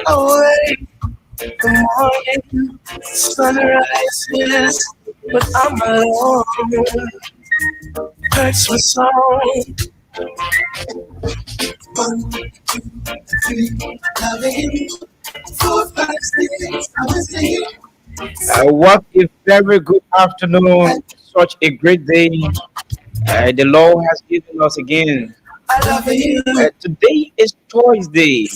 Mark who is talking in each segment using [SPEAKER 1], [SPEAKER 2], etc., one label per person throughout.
[SPEAKER 1] awake. The morning sun rises, but I'm alone. Hurts my soul. 1, 2, 3, loving. 4, 5, 6, I was there.
[SPEAKER 2] What a very good afternoon. Such a great day. The Lord has given us again.
[SPEAKER 1] I love you.
[SPEAKER 2] Today is Thursday,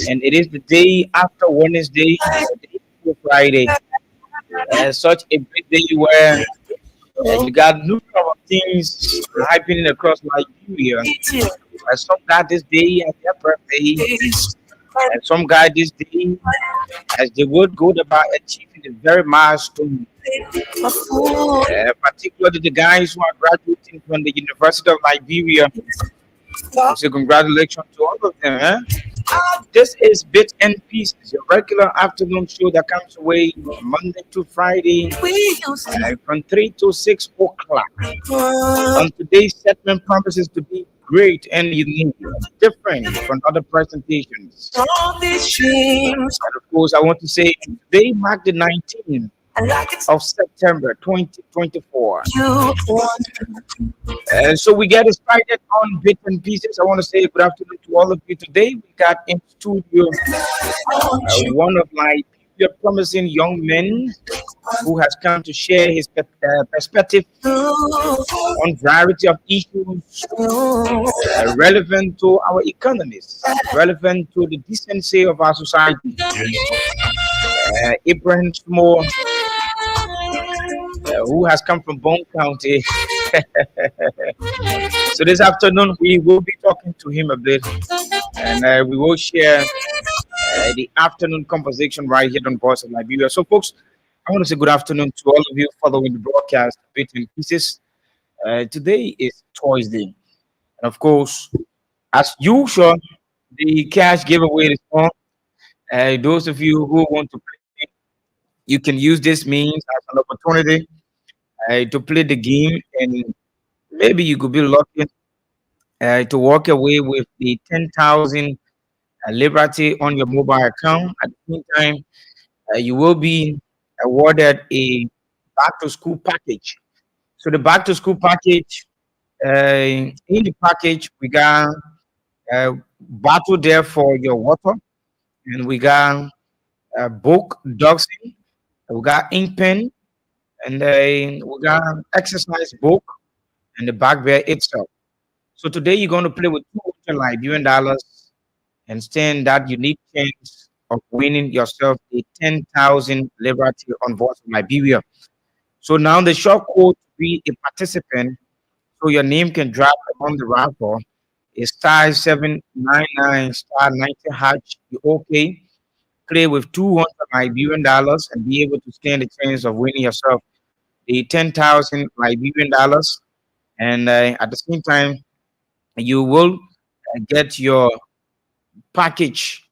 [SPEAKER 2] and it is the day after Wednesday, the day before Friday. Such a great day where you got numerous of things happening across Liberia. Some got this day as their birthday, and some got this day as they would go about achieving a very milestone. Particularly the guys who are graduating from the University of Liberia. So congratulations to all of them. This is Bits and Pieces, your regular afternoon show that comes away Monday to Friday from 3 to 6 o'clock. On today's segment promises to be great and unique, different from other presentations. And of course, I want to say today marked the 19th of September 2024. So we get started on Bits and Pieces. I want to say good afternoon to all of you. Today we got in studio one of my promising young men who has come to share his perspective on variety of issues relevant to our economies, relevant to the decency of our society. Ibrahim Smo, who has come from Bone County. So this afternoon we will be talking to him a bit, and we will share the afternoon conversation right here on Voice of Liberia. So, folks, I want to say good afternoon to all of you following the broadcast Bits and Pieces. Today is Thursday, and of course, as usual, the cash giveaway is on. Those of you who want to play, you can use this means as an opportunity to play the game, and maybe you could be lucky to walk away with the 10,000 liberty on your mobile account. At the same time, you will be awarded a back to school package. So the back to school package, in the package, we got bottle there for your water, and we got a book, doxing, we got ink pen, and we got exercise book and the back there itself. So today you're going to play with 200 Liberian dollars and stand that unique chance of winning yourself a 10,000 liberty on Voice of Liberia. So now the short code to be a participant, so your name can drop on the raffle, is star 799 star 90 hatch. You okay? Play with 200 Liberian dollars and be able to stand the chance of winning yourself the 10,000 Liberian dollars. And at the same time, you will get your package.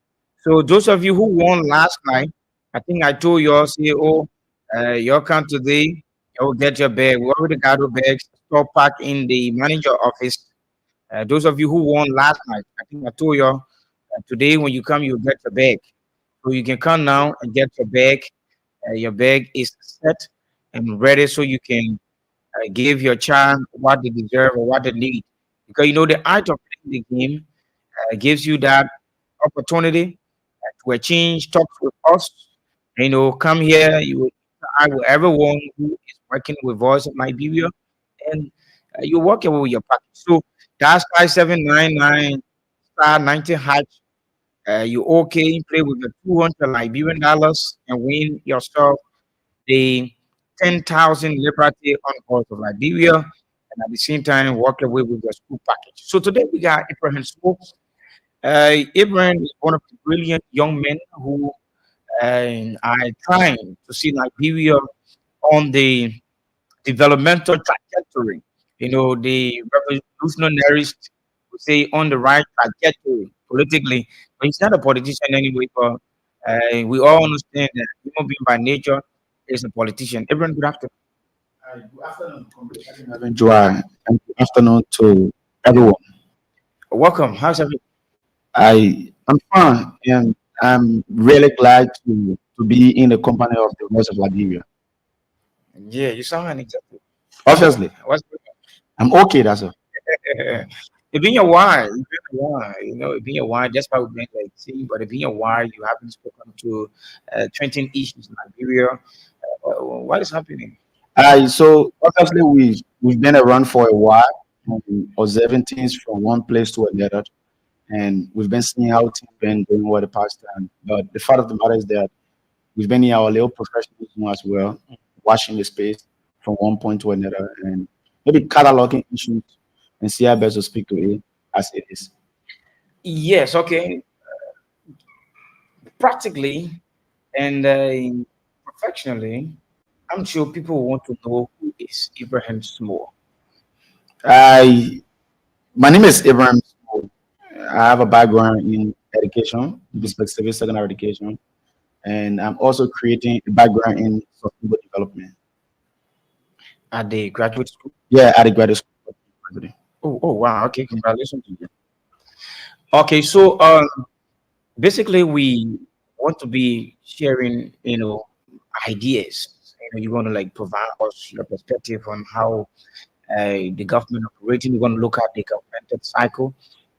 [SPEAKER 2] So those of you who won last night, I think I told you all, say, oh, your account today, you will get your bag. We already got your bags store pack in the manager office. Those of you who won last night, I think I told you all, today when you come, you'll get your bag. So you can come now and get your bag. Your bag is set and ready so you can give your child what they deserve or what they need. Because you know the art of playing the game gives you that opportunity to exchange talks with us. You know, come here, you will interact with everyone who is working with us in Liberia, and you walk away with your package. So that's 5799 star 90 hatch. You okay, play with the 200 Liberian dollars and win yourself the 10,000 liberty on course of Liberia, and at the same time walk away with your school package. So today we got Ibrahim Swope. Ibrahim is one of the brilliant young men who are trying to see Liberia on the developmental trajectory. You know, the revolutionaries would say on the right trajectory politically, but he's not a politician anyway. But we all understand that human being by nature is a politician. Ibrahim, good afternoon.
[SPEAKER 3] Good afternoon, Comrade Joy, and good afternoon to everyone.
[SPEAKER 2] Welcome. How's everything?
[SPEAKER 3] I'm fine, and I'm really glad to be in the company of the Voice of Liberia.
[SPEAKER 2] Yeah, you sound energetic.
[SPEAKER 3] Obviously,
[SPEAKER 2] What's
[SPEAKER 3] I'm okay. That's all.
[SPEAKER 2] it been a while? It's been a while. It been a while. That's why we've been like seeing, but it been a while. You haven't spoken to trending issues in Liberia. What is happening?
[SPEAKER 3] So obviously we've been around for a while, observing things from one place to another, and we've been seeing how things been going over the past time. But the fact of the matter is that we've been in our little professionalism as well, watching the space from one point to another, and maybe cataloging issues and see how best to speak to it as it is.
[SPEAKER 2] Yes, okay. Practically and professionally, I'm sure people want to know who is Ibrahim Small.
[SPEAKER 3] I My name is Abraham. I have a background in education, specifically secondary education, and I'm also creating a background in sustainable development.
[SPEAKER 2] At the graduate school.
[SPEAKER 3] Yeah, at the graduate school.
[SPEAKER 2] Oh, wow. Okay, congratulations to you. Okay, so basically we want to be sharing, ideas. You're going to like provide us your perspective on how the government operating. We're going to look at the governmental cycle.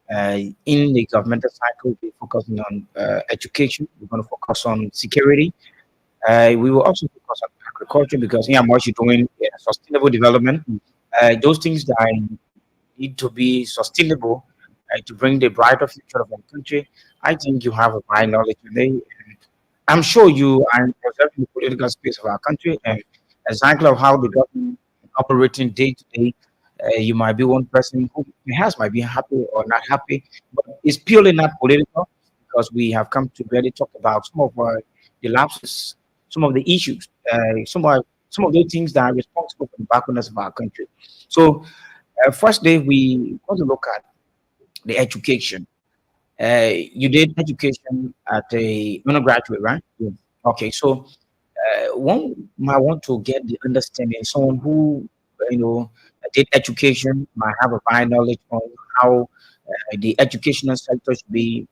[SPEAKER 2] In the governmental cycle, we're focusing on education. We're going to focus on security. We will also focus on agriculture because yeah, what you're doing, sustainable development. Those things that need to be sustainable to bring the brighter future of our country. I think you have a high knowledge today. I'm sure you are observing the political space of our country and exactly of how the government operating day to day. You might be one person who perhaps might be happy or not happy, but it's purely not political because we have come to really talk about some of the lapses, some of the issues, some of those things that are responsible for the backwardness of our country. So, first day we want to look at the education. You did education at a undergraduate, right? Yeah. Okay, so one might want to get the understanding. Someone who did education might have a fine knowledge on how the educational sector should be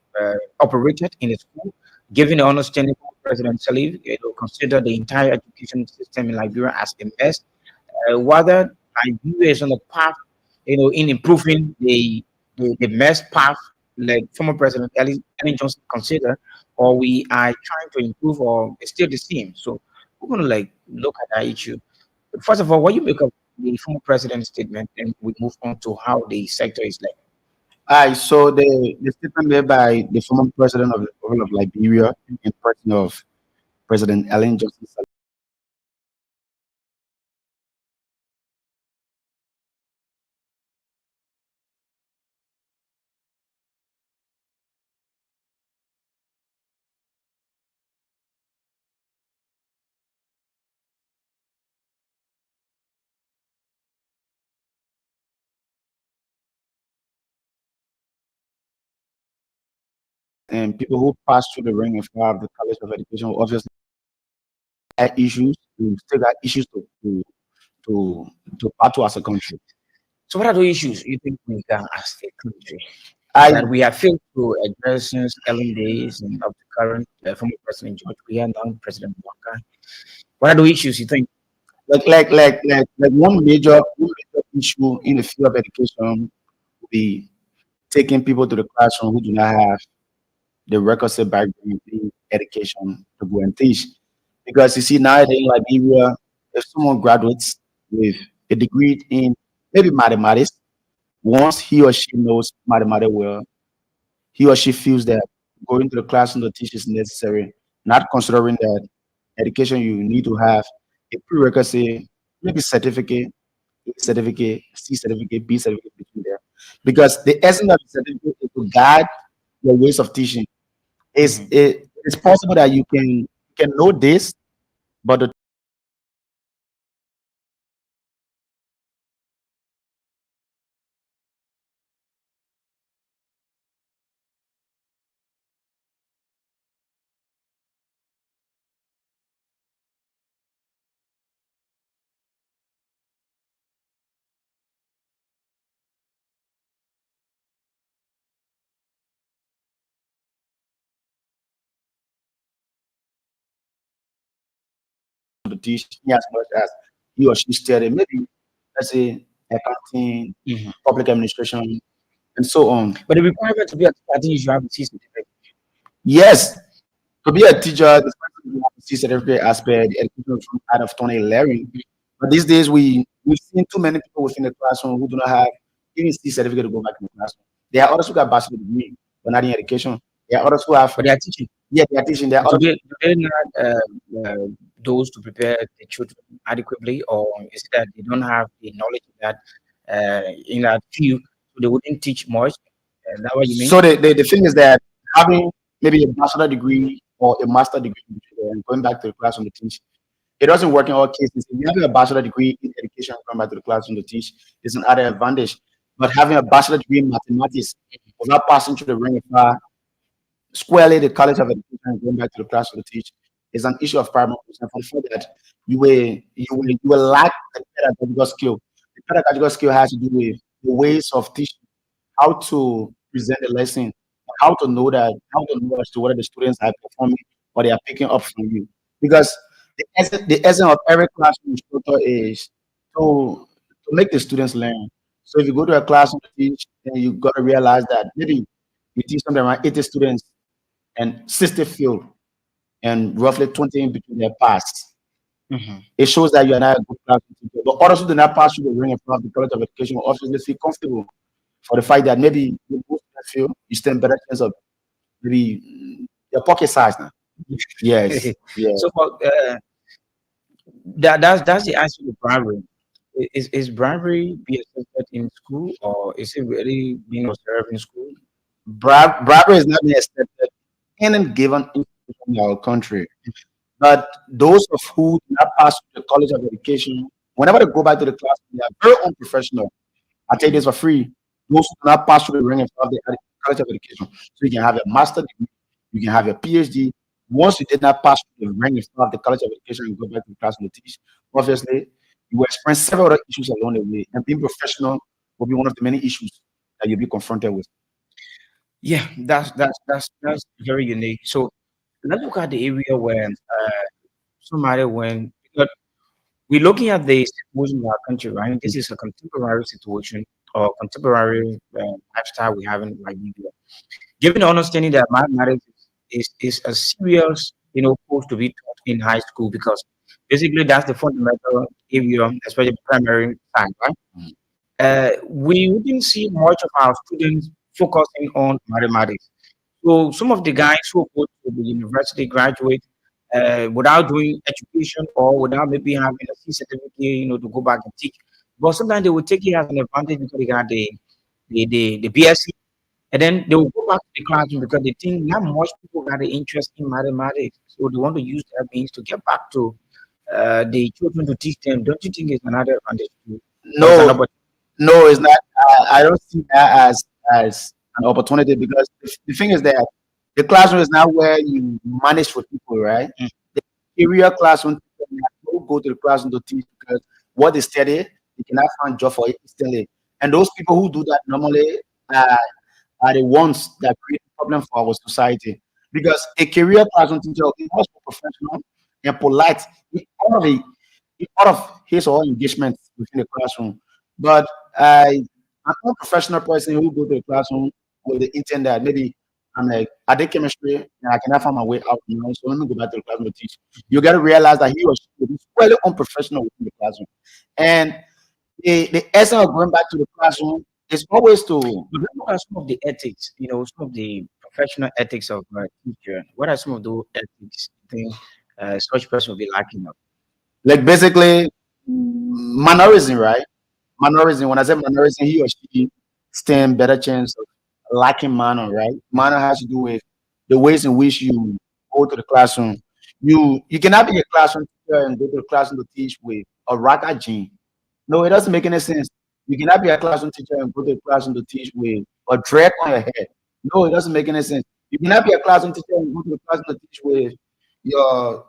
[SPEAKER 2] operated in a school, given the understanding of President Salif, consider the entire education system in Liberia as a mess, whether Nigeria is on the path, in improving the best path, like former President Ellen Johnson considered, or we are trying to improve, or it's still the same. So we're going to like look at that issue. But first of all, what you make of the former president's statement, and we move on to how the sector is like.
[SPEAKER 3] I saw the statement made by the former president of the Republic of Liberia in person of President Ellen Johnson Sirleaf, and people who pass through the ring and fire of the College of Education will obviously have issues. We still got issues to to battle as a country.
[SPEAKER 2] So what are the issues you think we got as a country that
[SPEAKER 3] I
[SPEAKER 2] we have failed to address since Ellen days and up to current former President George Weah, now President Walker? What are the issues you think?
[SPEAKER 3] one major issue in the field of education will be taking people to the classroom who do not have the requisite background in education to go and teach. Because you see nowadays in Liberia, if someone graduates with a degree in maybe mathematics, once he or she knows mathematics well, he or she feels that going to the classroom to teach is necessary, not considering that education you need to have a prerequisite, maybe certificate, A certificate, C certificate, B certificate between there. Because the essence of the certificate is to guide your ways of teaching.
[SPEAKER 2] Mhm.
[SPEAKER 3] It's possible that you can know this, but the to teach in as much as he or she studied maybe, let's say, accounting,
[SPEAKER 2] Mhm.
[SPEAKER 3] public administration, and so on.
[SPEAKER 2] But the requirement to be a teacher, I think you should have a C certificate.
[SPEAKER 3] Yes, to be a teacher, the first thing you have to see certificate aspect, the education from out of 2011. But these days, we've seen too many people within the classroom who do not have even C certificate to go back in the classroom. There are others who got bachelor degree, but not in education. There are others who have,
[SPEAKER 2] But they are teaching.
[SPEAKER 3] yeah, they are teaching. There are
[SPEAKER 2] Do
[SPEAKER 3] others.
[SPEAKER 2] they not those to prepare the children adequately, or is it that they don't have the knowledge in that field, so they wouldn't teach much? Is that what you mean?
[SPEAKER 3] So the thing is that having maybe a bachelor degree or a master degree and going back to the classroom to teach, it doesn't work in all cases. If you have a bachelor degree in education and come back to the classroom to teach, it's an added advantage. But having a bachelor degree in mathematics without passing through the ring of fire squarely the College of Education and going back to the classroom to teach is an issue of paramount concern for the fact that you will lack the pedagogical skill. The pedagogical skill has to do with the ways of teaching, how to present the lesson, how to know as to whether the students are performing or they are picking up from you. Because the essence of every classroom instructor is to make the students learn. So if you go to a classroom to teach, then you got to realize that maybe you teach something around 80 students and 60 failed and roughly 20 in between their pass.
[SPEAKER 2] Mhm.
[SPEAKER 3] It shows that you are not a good classroom teacher. But others who do not pass through the ring in front of the College of Education will obviously feel comfortable for the fact that maybe you go to that field, you stand better chance of maybe your pocket size now. Yes, yeah.
[SPEAKER 2] So that's the answer to bribery. Is bribery be accepted in school, or is it really being observed in school?
[SPEAKER 3] Bribery is not being accepted in any given institution in our country. But those of who do not pass through the College of Education, whenever they go back to the classroom, they are very unprofessional. I take this for free. Those who do not pass through the ring of the College of Education. So you can have a master degree, you can have a PhD. Once you did not pass through the ring of the College of Education and go back to the classroom to teach, obviously you will experience several other issues along the way. And being professional will be one of the many issues that you'll be confronted with.
[SPEAKER 2] Yeah, that's very unique. So let's look at the area where somebody went because we're looking at the situation in our country, right? This is a contemporary situation or contemporary lifestyle we have in Liberia. Given the understanding that mathematics is a serious, course to be taught in high school because basically that's the fundamental area, especially primary side, right? We wouldn't see much of our students focusing on mathematics. So some of the guys who go to the university graduate without doing education or without maybe having a C certificate, to go back and teach. But sometimes they will take it as an advantage because they got the BSc, and then they will go back to the classroom because they think not much people got the interest in mathematics. So they want to use that means to get back to the children to teach them. Don't you think it's another advantage too? Or it's
[SPEAKER 3] No,
[SPEAKER 2] another
[SPEAKER 3] no, it's not. I don't see that as an opportunity because the thing is that the classroom is not where you manage for people, right?
[SPEAKER 2] mm,
[SPEAKER 3] The area classroom teacher don't go to the classroom to teach because what they study, they cannot find job for it instantly. And those people who do that normally uh, are the ones that create problem for our society. Because a career classroom teacher is much more professional and polite in all of, the, in all of his or her engagement within the classroom. But I'm not a professional person who go to the classroom with the intent that maybe I'm like, I did chemistry and I cannot find my way out, so let me go back to the classroom to teach. You got to realize that he or she is fairly unprofessional within the classroom. And the essence of going back to the classroom is always to
[SPEAKER 2] but what are some of the ethics, some of the professional ethics of a teacher? What are some of those ethics you think such person will be lacking of?
[SPEAKER 3] like basically mannerism, right? Mannerism. When I say mannerism, he or she stand better chance of lacking manner, right? Manner has to do with the ways in which you go to the classroom. You cannot be a classroom teacher and go to the classroom to teach with a racket jean. No, it doesn't make any sense. You cannot be a classroom teacher and go to the classroom to teach with a dread on your head. No, it doesn't make any sense. You cannot be a classroom teacher and go to the classroom to teach with your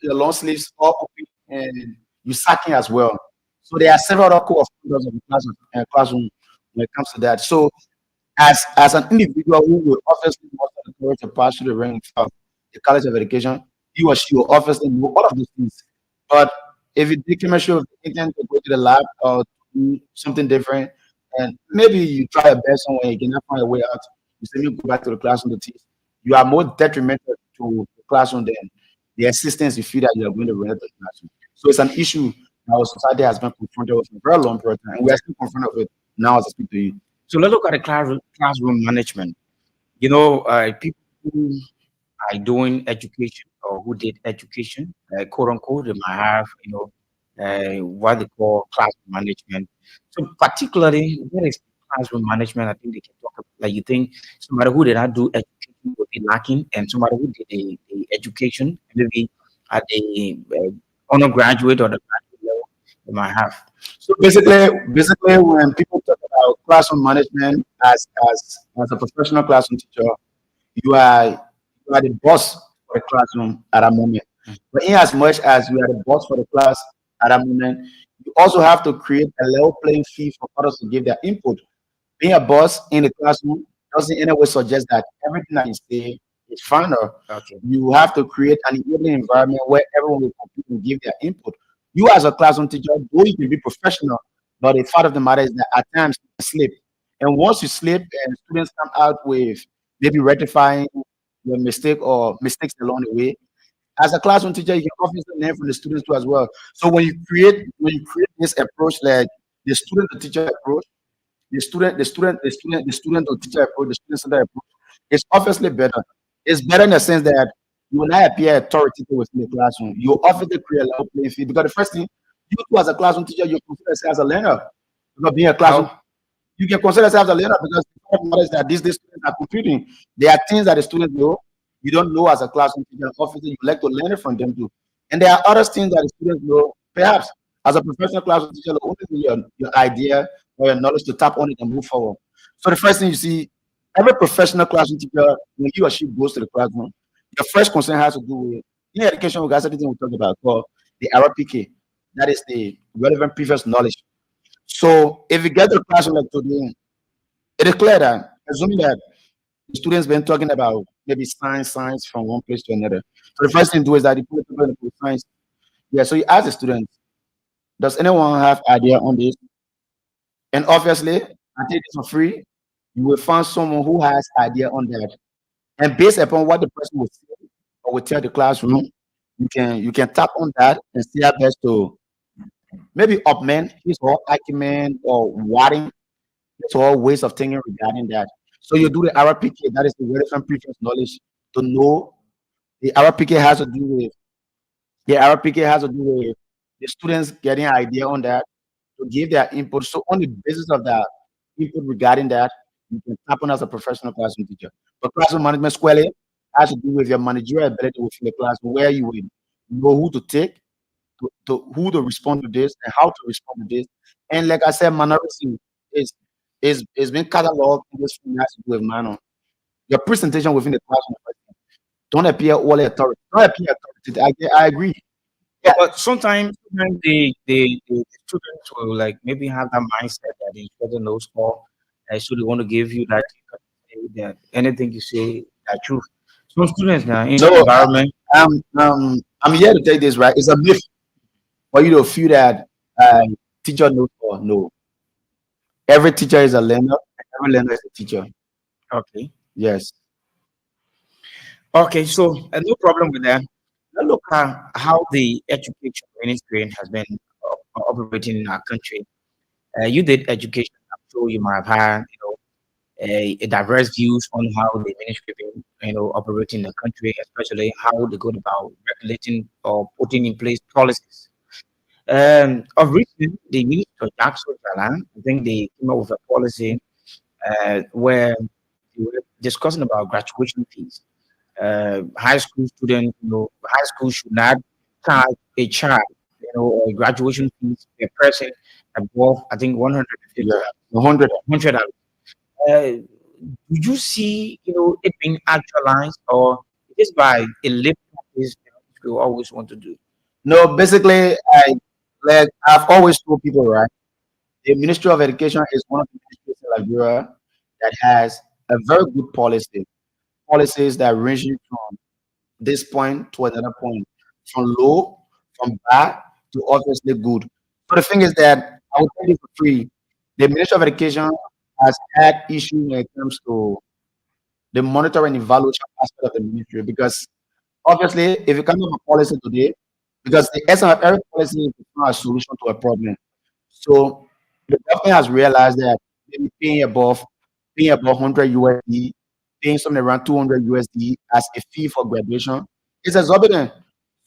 [SPEAKER 3] long sleeves all open and you sacking as well. So there are several other core of conduct of the classroom when it comes to that. So as an individual who will obviously most of the courage to pass through the ranks of the College of Education, he or she will obviously know all of these things. But if you did chemistry with the intent to go to the lab or do something different, and maybe you try your best somewhere, you cannot find a way out, you still need to go back to the classroom to teach. You are more detrimental to the classroom than the assistance you feel that you are going to render to the classroom. So it's an issue that our society has been confronted with for a very long period of time, and we are still confronted with now as I speak to you.
[SPEAKER 2] So let's look at the classroom management. People who are doing education or who did education, quote unquote, they might have, what they call classroom management. So particularly, what is classroom management? I think they can talk about, like you think somebody who did not do education would be lacking, and somebody who did the education, maybe at the undergraduate or the graduate level, they might have.
[SPEAKER 3] So basically, when people talk about classroom management as a professional classroom teacher, you are the boss for the classroom at that moment. But in as much as you are the boss for the class at that moment, you also have to create a level playing field for others to give their input. Being a boss in the classroom doesn't in any way suggest that everything that you say is fine. Or
[SPEAKER 2] Okay.
[SPEAKER 3] you have to create an enabling environment where everyone will compete and give their input. You as a classroom teacher, though you can be professional, but the fact of the matter is that at times you slip. And once you slip and students come out with maybe rectifying your mistake or mistakes along the way, as a classroom teacher, you can obviously learn from the students too as well. So when you create this approach, like the student to teacher approach, the student or teacher approach, the student center approach, it's obviously better. It's better in the sense that you will not appear authoritative within the classroom. You obviously create a level playing field because the first thing you too as a classroom teacher, you consider yourself as a learner. Because being a classroom,
[SPEAKER 2] How?
[SPEAKER 3] you can consider yourself as a learner because the fact matters that these days students are computing. There are things that the students know you don't know as a classroom teacher. Obviously, you like to learn it from them too. And there are other things that the students know. Perhaps as a professional classroom teacher, the only thing your idea or your knowledge to tap on it and move forward. So the first thing you see, every professional classroom teacher, when he or she goes to the classroom, your first concern has to do with in education, we got something we talk about called the RPK. That is the relevant previous knowledge. So if you get to the classroom like today, it is clear that assuming that the students been talking about maybe science from one place to another. So the first thing to do is that you put people in the science. Yeah, so you ask the students, does anyone have idea on this? And obviously, I think it's for free. You will find someone who has idea on that. And based upon what the person will say or will tell the classroom, you can tap on that and see how best to maybe augment his or acumen or wording his or ways of thinking regarding that. So you do the RPK, that is the relevant previous knowledge to know. The RPK has to do with the students getting an idea on that to give their input. So on the basis of that input regarding that, you can tap on as a professional classroom teacher. But classroom management squarely has to do with your managerial ability within the classroom, where you will know who to take, to who to respond to this, and how to respond to this. And like I said, mannerism is is being cataloged in this thing has to do with manner. Your presentation within the classroom don't appear all authority. Don't appear authoritative. I agree. Yeah.
[SPEAKER 2] But sometimes the students will like maybe have that mindset that the instructor knows all, so they want to give you that, that anything you say that truth. Some students now in that
[SPEAKER 3] So
[SPEAKER 2] environment,
[SPEAKER 3] I'm here to take this right. It's a myth for you to feel that teacher knows all. No, every teacher is a learner. And every learner is a teacher.
[SPEAKER 2] okay,
[SPEAKER 3] Yes.
[SPEAKER 2] okay, so no problem with that. Let's look at how the education ministry has been operating in our country. You did education. I'm sure you might have had, a diverse views on how the ministry been, operating in the country, especially how they go about regulating or putting in place policies. Of recent, the Minister Jackson Jalan, I think they came up with a policy where they were discussing about graduation fees. High school students, high school should not charge a child, a graduation fees per person above, I think,
[SPEAKER 3] Yeah.
[SPEAKER 2] 150,
[SPEAKER 3] 100.
[SPEAKER 2] 100. Do you see, it being actualized, or it is by a lip practice, you always want to do?
[SPEAKER 3] No, basically, I've always told people, right? The Ministry of Education is one of the ministries in Liberia that has a very good policies that range you from this point to another point, from low from bad to obviously good. So the thing is that I will tell you for free, the Ministry of Education has had issue when it comes to the monitoring and evaluation aspect of the ministry because obviously if you come up with a policy today, because the essence of every policy is to find a solution to a problem. So the government has realized that maybe paying above 100 USD, paying something around 200 USD as a fee for graduation is exorbitant.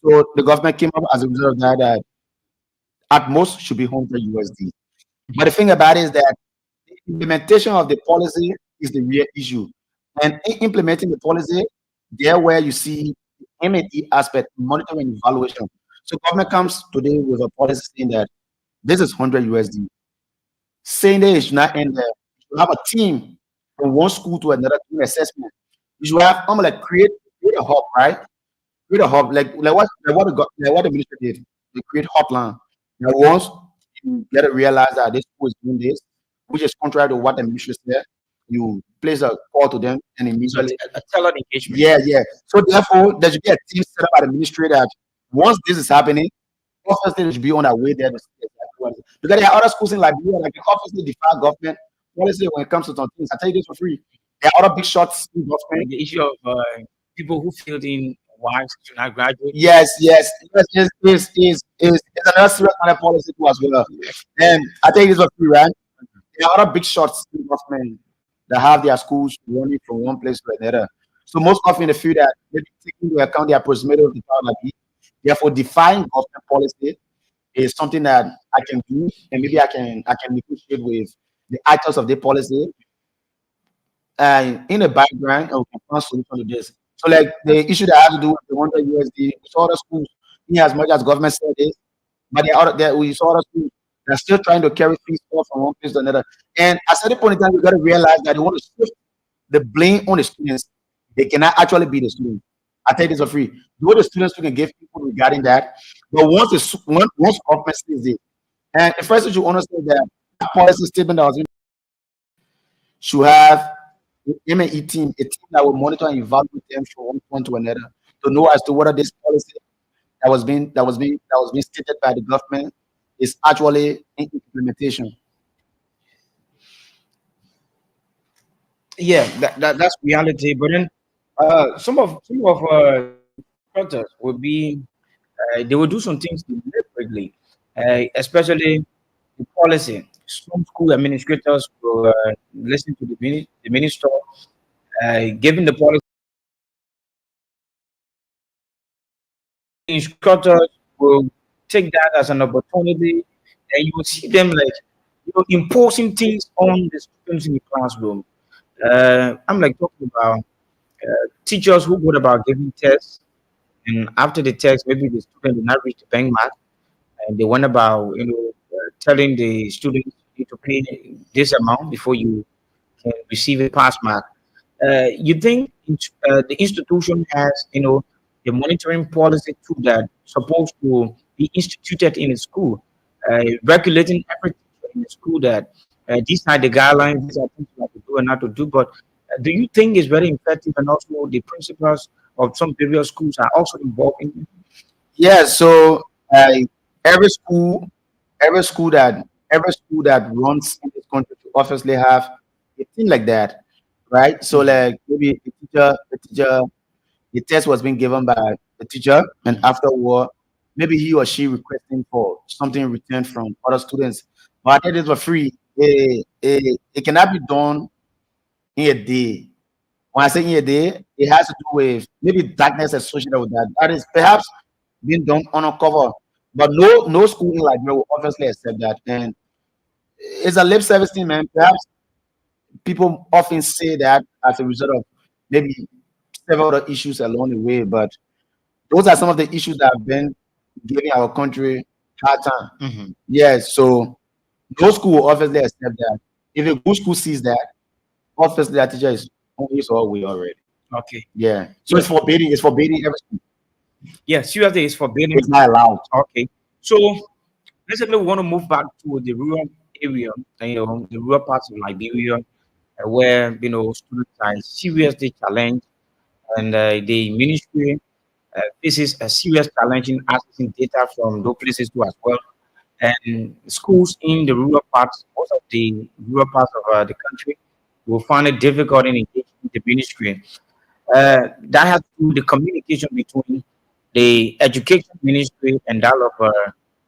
[SPEAKER 3] So the government came up as a result of that that at most should be 100 USD. But the thing about it is that the implementation of the policy is the real issue. And in implementing the policy, there where you see the M&E aspect, monitoring and evaluation. So government comes today with a policy saying that this is 100 USD. Saying that it should not end there. You should have a team from one school to another doing assessment. You should have, I'm like create a hub, right? Create a hub, like what the minister did. They create hotline. Now once you get to realize that this school is doing this, which is contrary to what the minister said, you place a call to them and
[SPEAKER 2] So
[SPEAKER 3] immediately.
[SPEAKER 2] a talent engagement.
[SPEAKER 3] Yeah, yeah. So therefore, there should be a team set up by the ministry that once this is happening, obviously they should be on their way there to see exactly what it is. Because there are other schools in Liberia, like they obviously defy government policy when it comes to some things. I tell you this for free. There are other big shots in government.
[SPEAKER 2] Like the issue of people who filled in wives to not graduate.
[SPEAKER 3] Yes, yes, yes, is another serious kind of policy too as well. And I think this was free, right? There are other big shots in government that have their schools running from one place to another. So most often they feel that maybe taking into account the approximate of the power like this, therefore defying government policy is something that I can do and maybe I can negotiate with the actors of the policy in the background and we can find solution to this. So like the issue that has to do with the 100 USD, we saw other schools, in as much as government said this, but we saw other schools that are still trying to carry fees off from one place to another. And at a certain point in time, we got to realize that they want to shift the blame on the students. They cannot actually be the students. I tell you this for free. Though the students we can give people regarding that, but once government says it, and the first thing you understand that policy statement that was in should have the M&E team, a team that will monitor and evaluate them from one point to another to know as to whether this policy that was being stated by the government is actually in implementation.
[SPEAKER 2] Yeah, that's reality. But then some of instructors will be they will do some things deliberately, especially the policy. Some school administrators will listen to the minister, giving the policy. Instructors will take that as an opportunity, and you will see them like imposing things on the students in the classroom. I'm like talking about teachers who go about giving tests, and after the test, maybe the student did not reach the bank mark, and they went about telling the students you need to pay this amount before you can receive a pass mark. You think the institution has the monitoring policy too that supposed to be instituted in a school, regulating every teacher in the school that these are the guidelines, these are things you have to do and not to do. But do you think it's very effective, and also the principals of some various schools are also involved in it?
[SPEAKER 3] Yeah, so uh, every school, every school that runs in this country to obviously have a thing like that, right? So like maybe the test was being given by the teacher, and afterward, maybe he or she requesting for something in return from other students. But it is for free. It cannot be done in a day. When I say in a day, it has to do with maybe darkness associated with that. That is perhaps being done undercover. But no school in Liberia will obviously accept that. And it's a lip service thing, man. Perhaps people often say that as a result of maybe several other issues along the way. But those are some of the issues that have been giving our country hard time.
[SPEAKER 2] Mhm.
[SPEAKER 3] Yes, so no school will obviously accept that. If a good school sees that, obviously that teacher is on his or way already.
[SPEAKER 2] Okay.
[SPEAKER 3] Yeah. So
[SPEAKER 2] Yeah.
[SPEAKER 3] it's forbidding every school.
[SPEAKER 2] Yeah, seriously, it's forbidden.
[SPEAKER 3] It's not allowed.
[SPEAKER 2] Okay. So let's say we want to move back to the rural area, the rural parts of Liberia, where students are seriously challenged, and the ministry faces a serious challenge in accessing data from those places too as well. And schools in the rural parts, most of the rural parts of the country, will find it difficult in engaging the ministry. That has to do with the communication between the education ministry and that of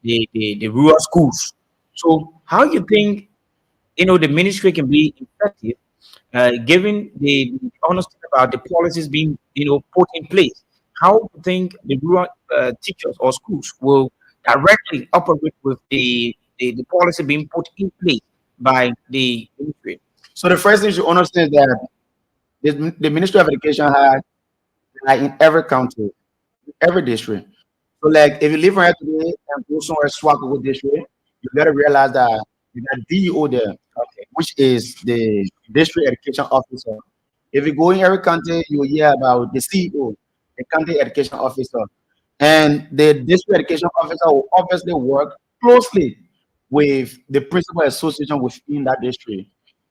[SPEAKER 2] the rural schools. So, how you think the ministry can be effective, given the honesty about the policies being put in place? How do you think the rural teachers or schools will directly operate with the policy being put in place by the ministry?
[SPEAKER 3] So the first thing you should understand is that the Ministry of Education has like in every county, every district. So like if you live right today and go somewhere swap with district, you gotta realize that you got DEO there,
[SPEAKER 2] Okay.
[SPEAKER 3] which is the district education officer. If you go in every county, you will hear about the CEO, the county education officer. And the district education officer will obviously work closely with the principal association within that district.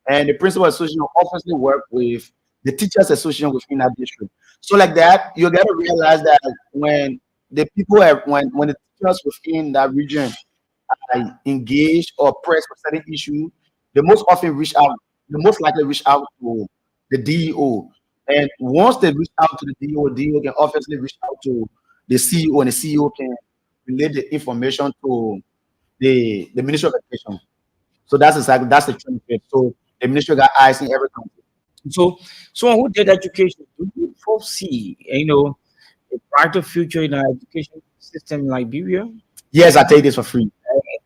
[SPEAKER 3] And the principal association will obviously work with the teachers association within that district. So like that, you gotta realize that when the people have when the teachers within that region engage or press for certain issue, they most often reach out, they most likely reach out to the DEO. And once they reach out to the DEO, DEO can obviously reach out to the CEO, and the CEO can relay the information to the Ministry of Education. So that's exactly that's the trend fit. So the ministry got eyes in every country.
[SPEAKER 2] So, someone who did education, do you foresee, a brighter future in our education system in Liberia?
[SPEAKER 3] Yes, I take this for free.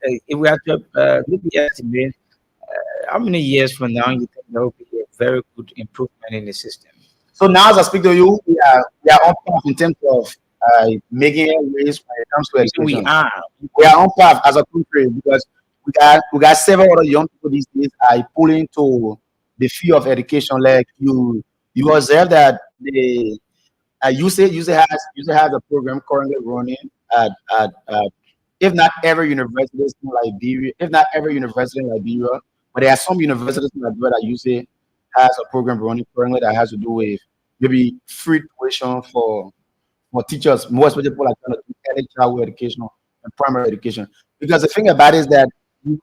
[SPEAKER 2] If we have to maybe estimate how many years from now you think there will be a very good improvement in the system?
[SPEAKER 3] So now as I speak to you, we are on path in terms of making ways when it comes to
[SPEAKER 2] You say we
[SPEAKER 3] education.
[SPEAKER 2] are.
[SPEAKER 3] We are on path as a country because we got several other young people these days are pulling to the field of education. Like you observe that the UC has a program currently running at if not every university in Liberia, if not every university in Liberia, but there are some universities in Liberia that UC has a program running currently that has to do with maybe free tuition for teachers, more especially people like trying to do early childhood education and primary education. Because the thing about it is that you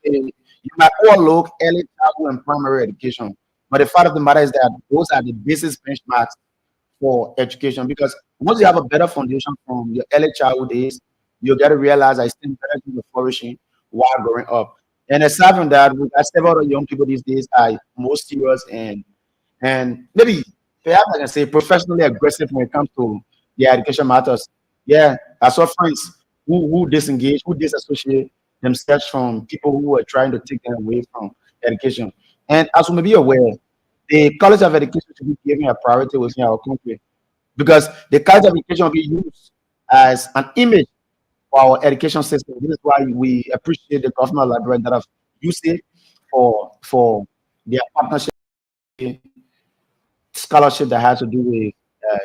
[SPEAKER 3] might overlook early childhood and primary education, but the fact of the matter is that those are the basis benchmarks for education. Because once you have a better foundation from your early childhood days, you got to realize I still better to be flourishing while growing up. And aside from that, we got several other young people these days are more serious and maybe perhaps I can say professionally aggressive when it comes to their education matters. Yeah, I saw friends who disengage, who disassociate themselves from people who are trying to take them away from education. And as you may be aware, the College of Education should be given a priority within our country because the College of Education will be used as an image for our education system. This is why we appreciate the government of Liberia that have used it for their partnership scholarship that has to do with uh,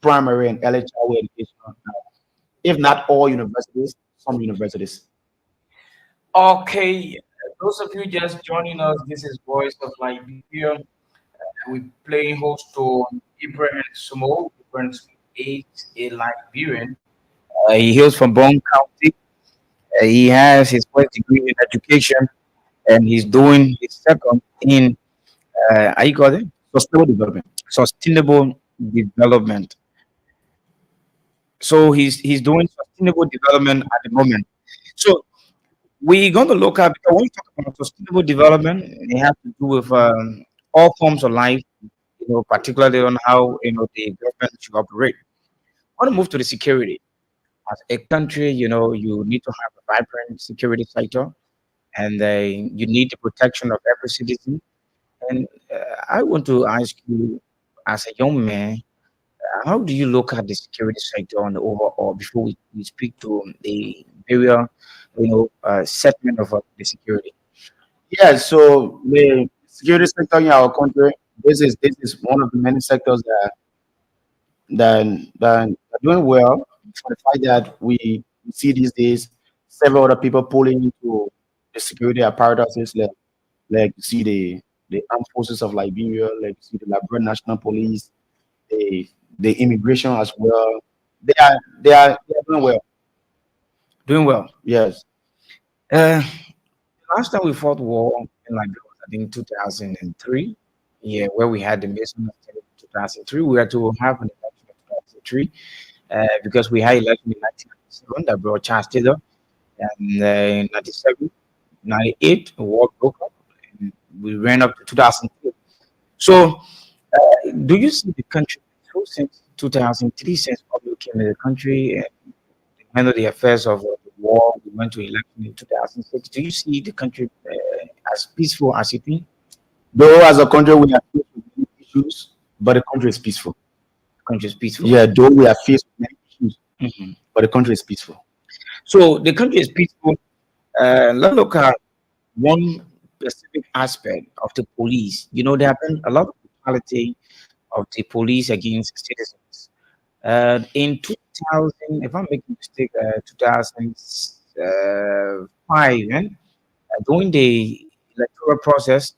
[SPEAKER 3] primary and early childhood education. If not all universities, some universities.
[SPEAKER 2] Okay, those of you just joining us, this is Voice of Liberia. We playing host to Ibrahim Sumo. Ibrahim Sumo is a Liberian. He hails from Bone County. He has his first degree in education, and he's doing his second in how you call it
[SPEAKER 3] Sustainable development.
[SPEAKER 2] sustainable development. So he's doing sustainable development at the moment. So we're going to look at because when we talk about sustainable development, it has to do with all forms of life, particularly on how the government should operate. I want to move to the security. As a country, you need to have a vibrant security sector, and you need the protection of every citizen. And I want to ask you, as a young man, how do you look at the security sector on the overall before we speak to the area, segment of the security?
[SPEAKER 3] Yeah, so the security sector in our country, this is one of the many sectors that are doing well. For the fact that we see these days several other people pulling into the security apparatuses, like you see the armed forces of Liberia, like you see the Liberian National Police, the the immigration as well. they are doing well.
[SPEAKER 2] Doing well.
[SPEAKER 3] Yes.
[SPEAKER 2] Uh, Last time we fought war in Liberia was I think 2003. Yeah, where we had the misunderstanding in 2003. We had to have an election in 2003 because we had election in 1997 that brought Charles Taylor, and in 97, 98, the war broke up, and we ran up to 2002. So, do you see the country so since 2003, since Pablo came to the country and handled the affairs of the war? We went to election in 2006. Do you see the country as peaceful as you think?
[SPEAKER 3] Though as a country we are faced with many issues, but the country is peaceful.
[SPEAKER 2] The country is peaceful.
[SPEAKER 3] Yeah, though we are faced with many issues,
[SPEAKER 2] Mhm.
[SPEAKER 3] but the country is peaceful.
[SPEAKER 2] So the country is peaceful. Let's look at one specific aspect of the police. You know, there have been a lot of brutality of the police against citizens. In 2000, if I'm making a mistake, 2005, during the electoral process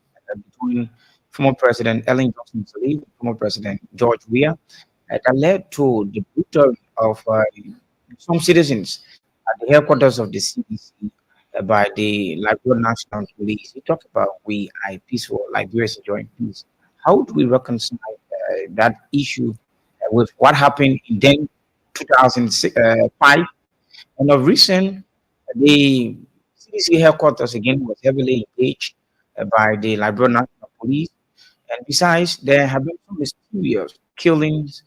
[SPEAKER 2] between former President Ellen Johnson Sirleaf and former President George Weah, that led to the brutal of some citizens at the headquarters of the CDC by the Liberia National Police. You talk about we are peaceful, Liberia is enjoying peace. How do we reconcile that issue with what happened in then 2005? And of recent, the CDC headquarters again was heavily engaged by the Liberia National Police. And besides, there have been some mysterious killings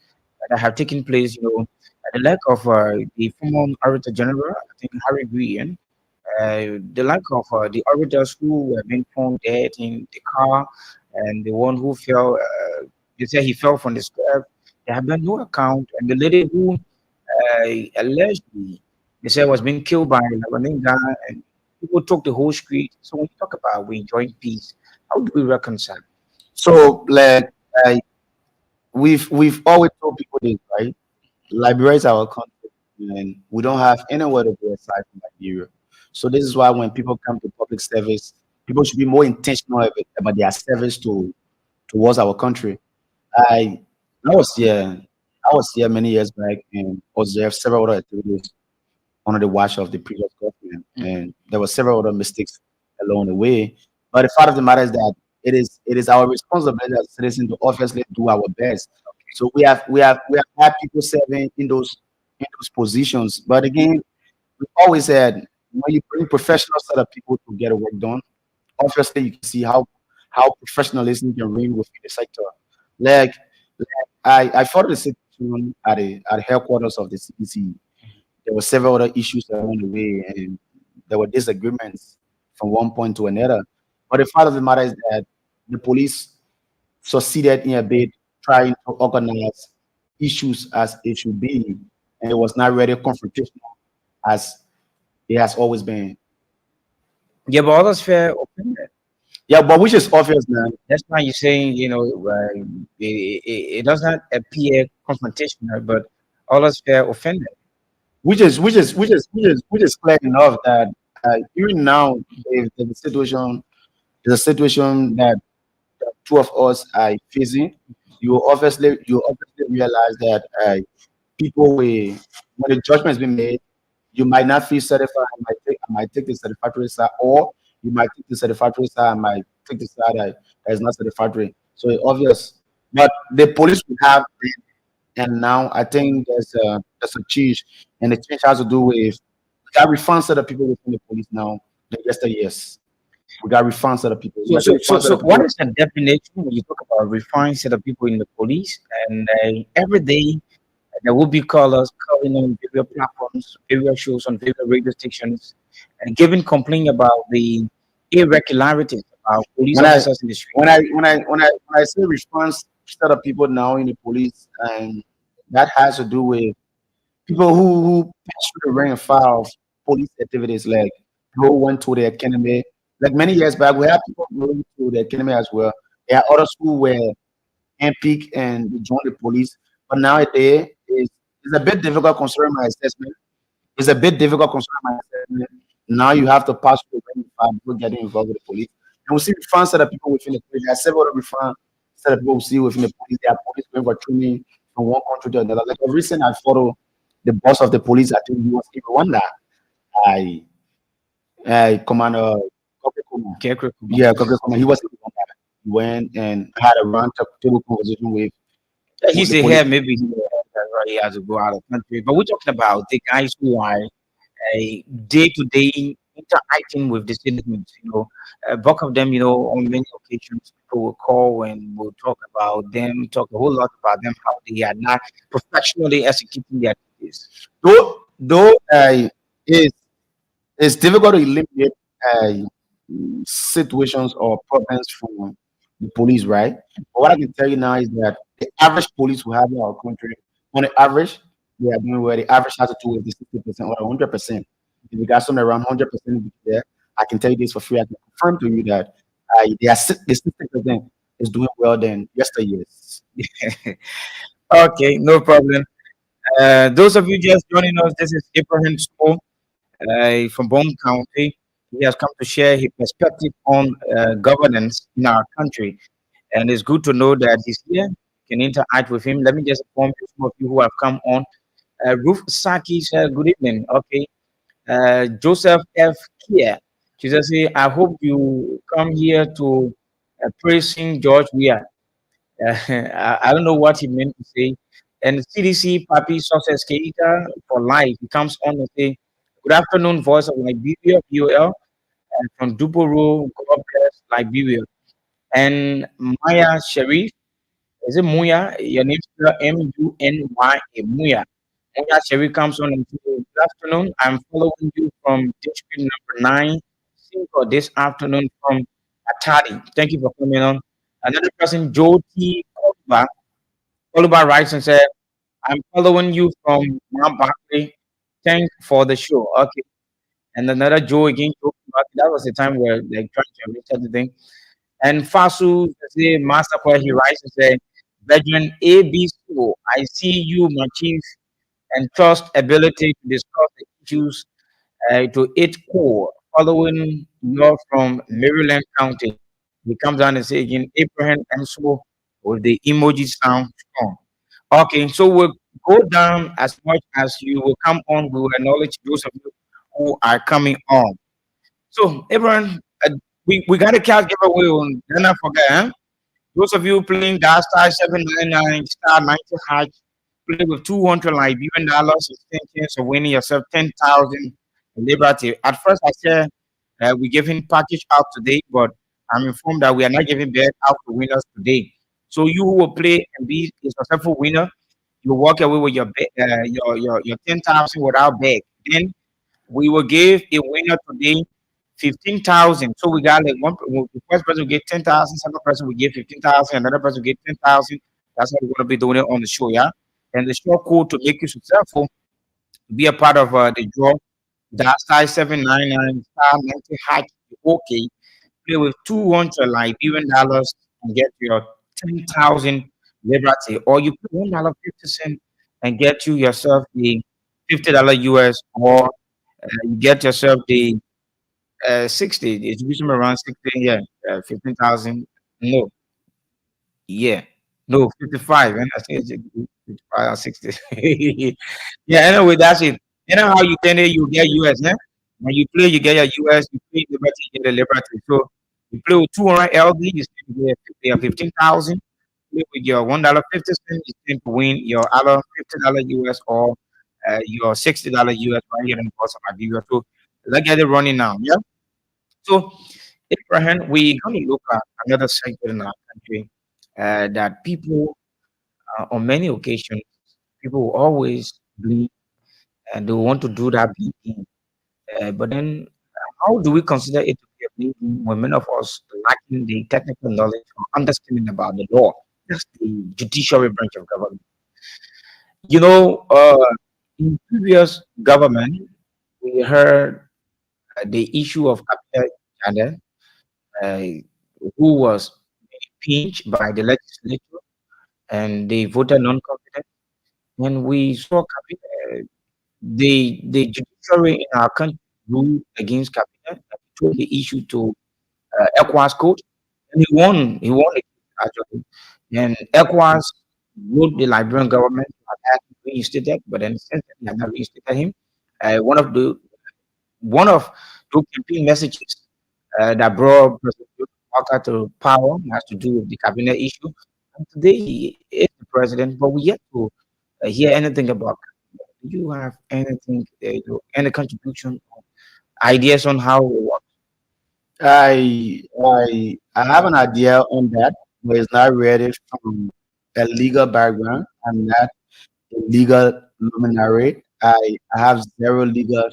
[SPEAKER 2] that have taken place, at the lack of the former Auditor General, I think Harry Green, the lack of the auditors who were being found dead in the car, and the one who fell, they say he fell from the stairs. There have been no account, and the lady who allegedly they said was being killed by a Lebanese guy, and people took the whole street. So when you talk about we enjoying peace, how do we reconcile?
[SPEAKER 3] So like we've always told people this, right? Liberia is our country, and we don't have anywhere to go aside from Liberia. So this is why when people come to public service, people should be more intentional about their service towards our country. I I was here I was here many years back and observed several other activities under the watch of the previous government, and there were several other mistakes along the way. But the fact of the matter is that it is our responsibility as citizens to obviously do our best. So we have had people serving in those positions, but again, we always said when you bring professional set of people to get the work done, obviously you can see how professionalism can reign within the sector. Like I followed the situation at the headquarters of the CDC. There were several other issues along the way, and there were disagreements from one point to another. But the fact of the matter is that the police succeeded in a bit trying to organize issues as it should be, and it was not really confrontational as it has always been.
[SPEAKER 2] Yeah, but others feel offended.
[SPEAKER 3] Yeah, but which is obvious, man.
[SPEAKER 2] That's why you're saying, it does not appear confrontational, but others feel offended.
[SPEAKER 3] Which is clear enough that even now the situation that the two of us are facing, you obviously realize that people will when the judgment has been made, you might not feel satisfied. I might take the satisfactory side, or you might take the satisfactory side. I might take the side that is not satisfactory. So it's obvious, but the police will have and now I think there's a change, and the change has to do with we got refunds to the people within the police now than yesterday. Yes, we got refunds to the people. We
[SPEAKER 2] So,
[SPEAKER 3] got
[SPEAKER 2] so, so,
[SPEAKER 3] refunds to
[SPEAKER 2] so
[SPEAKER 3] the
[SPEAKER 2] what
[SPEAKER 3] people.
[SPEAKER 2] is the definition when you talk about refined set of people in the police? And every day there will be callers calling on various platforms, various shows on various radio stations, and giving complaint about the irregularities about police
[SPEAKER 3] When I
[SPEAKER 2] officers in the street.
[SPEAKER 3] when I say refunds to the people now in the police, and that has to do with people who pass through the rank and file of police activities, like who went to the academy. Like many years back, we had people going to the academy as well. There are others who were handpicked and they joined the police. But nowadays, it's a bit difficult considering my assessment. It's a bit difficult considering my assessment. Now you have to pass through the rank and file before getting involved with the police. And we see refunds set of people within the police. There are several other refunds set of people we see within the police. There are police going for training from one country to another. Like a recent I follow. the boss of the police, I think he was in Rwanda. I, Commander Kobe Kuma.
[SPEAKER 2] Okay, quick.
[SPEAKER 3] Yeah, Kobe Kuma. He was in Rwanda. He went and had a round table conversation with
[SPEAKER 2] He's
[SPEAKER 3] the
[SPEAKER 2] a
[SPEAKER 3] police.
[SPEAKER 2] here, maybe he has to go out of country. But we're talking about the guys who are a day-to-day interacting with the citizens. Both of them, on many occasions, people will call and we'll talk about them, talk a whole lot about them, how they are not professionally executing their duties.
[SPEAKER 3] Though it's it's difficult to eliminate uh, situations or problems from the police, right? But what I can tell you now is that the average police we have in our country, on the average, they are doing where the average has to do with the 60% or 100%. If you got somewhere around 100% there, I can tell you this for free. I can confirm to you that the 60% is doing well than yesteryears.
[SPEAKER 2] Okay, no problem. Those of you just joining us, this is Abraham School from Bone County. He has come to share his perspective on governance in our country. And it's good to know that he's here. You can interact with him. Let me just inform you, some of you who have come on. Ruth Saki said, good evening. Okay. Joseph F. Kier. She says, I hope you come here to praising George Weah. I don't know what he meant to say. And CDC Papi Success Keita for life. He comes on and say, good afternoon, voice of Liberia, VOL, and from Duboro, God bless Liberia. And Maya Sharif, is it Muya? Your name is Munya. Munya Sharif comes on and says, good afternoon. I'm following you from district number 9, Cinco, this afternoon from Atadi. Thank you for coming on. Another person, Joe T. Koluba writes and said, I'm following you from Mount Barkley. Thanks for the show. Okay. And another Joe again. Joe, okay, that was the time where they trying to reach the thing. And Fasu, the master where he writes and say, Veteran ABC, I see you, my chief, and trust ability to discuss the issues to its core, following you from Maryland County. He comes down and says again, Abraham and so with the emoji sound strong. Okay, so we'll go down as much as you will come on. We will acknowledge those of you who are coming on. So, Abraham, we got a cash giveaway on. Do not forget, huh? Those of you playing that star 799 star 90 hash, play with 200 Liberian dollars, it's 10 chance of winning yourself 10,000 Liberty. At first, I said we're giving package out today, but I'm informed that we are not giving back out to winners today. So you who will play and be a successful winner, you walk away with your 10,000 without bag. Then we will give a winner today 15,000. So we got like the first person will get 10,000, second person will get 15,000, another person will get 10,000. That's how we're going to be doing it on the show, yeah. And the show code to make you successful, to be a part of the draw. That size 799 star 90 hack. Okay, play with 200 Liberian dollars and get your 10,000 liberty, or you put $1.50 and get you yourself the $50 US, or you get yourself the 60. It's usually around 60. Yeah, 15,000. No, yeah, no, 55. And I think it's 55 or 60. Yeah, anyway, that's it. You know how you turn it, you get US, eh? When you play, you get your US, you play Liberty, you get the Liberty. So you play with 200 LD, you still get 15,000. Play with your $1.50, you still to win your other $50 US, or your $60 US right here in the course of Iberia. So let's get it running now. Yeah. So, Abraham, we're going to look at another sector in our country that people, on many occasions, people will always believe and they want to do that believing. But then, how do we consider it to be a believing when many of us lacking the technical knowledge or understanding about the law? That's the judiciary branch of government. You know, in previous government, we heard the issue of capital channel, uh, who was pinched by the legislature and they voted non-confident. And we saw the judiciary in our country ruled against cabinet and took the issue to ECOWAS court, and he won. He won it actually, and ECOWAS wrote the Liberian government to attack reinstated, but then since they have not reinstated him, one of one of the campaign messages that brought President Walker to power has to do with the cabinet issue. And today he is the president, but we yet to hear anything about. Do you have anything, any contribution, ideas on how it works?
[SPEAKER 3] I have an idea on that, but it's not ready from a legal background. I'm not a legal luminary. I have zero legal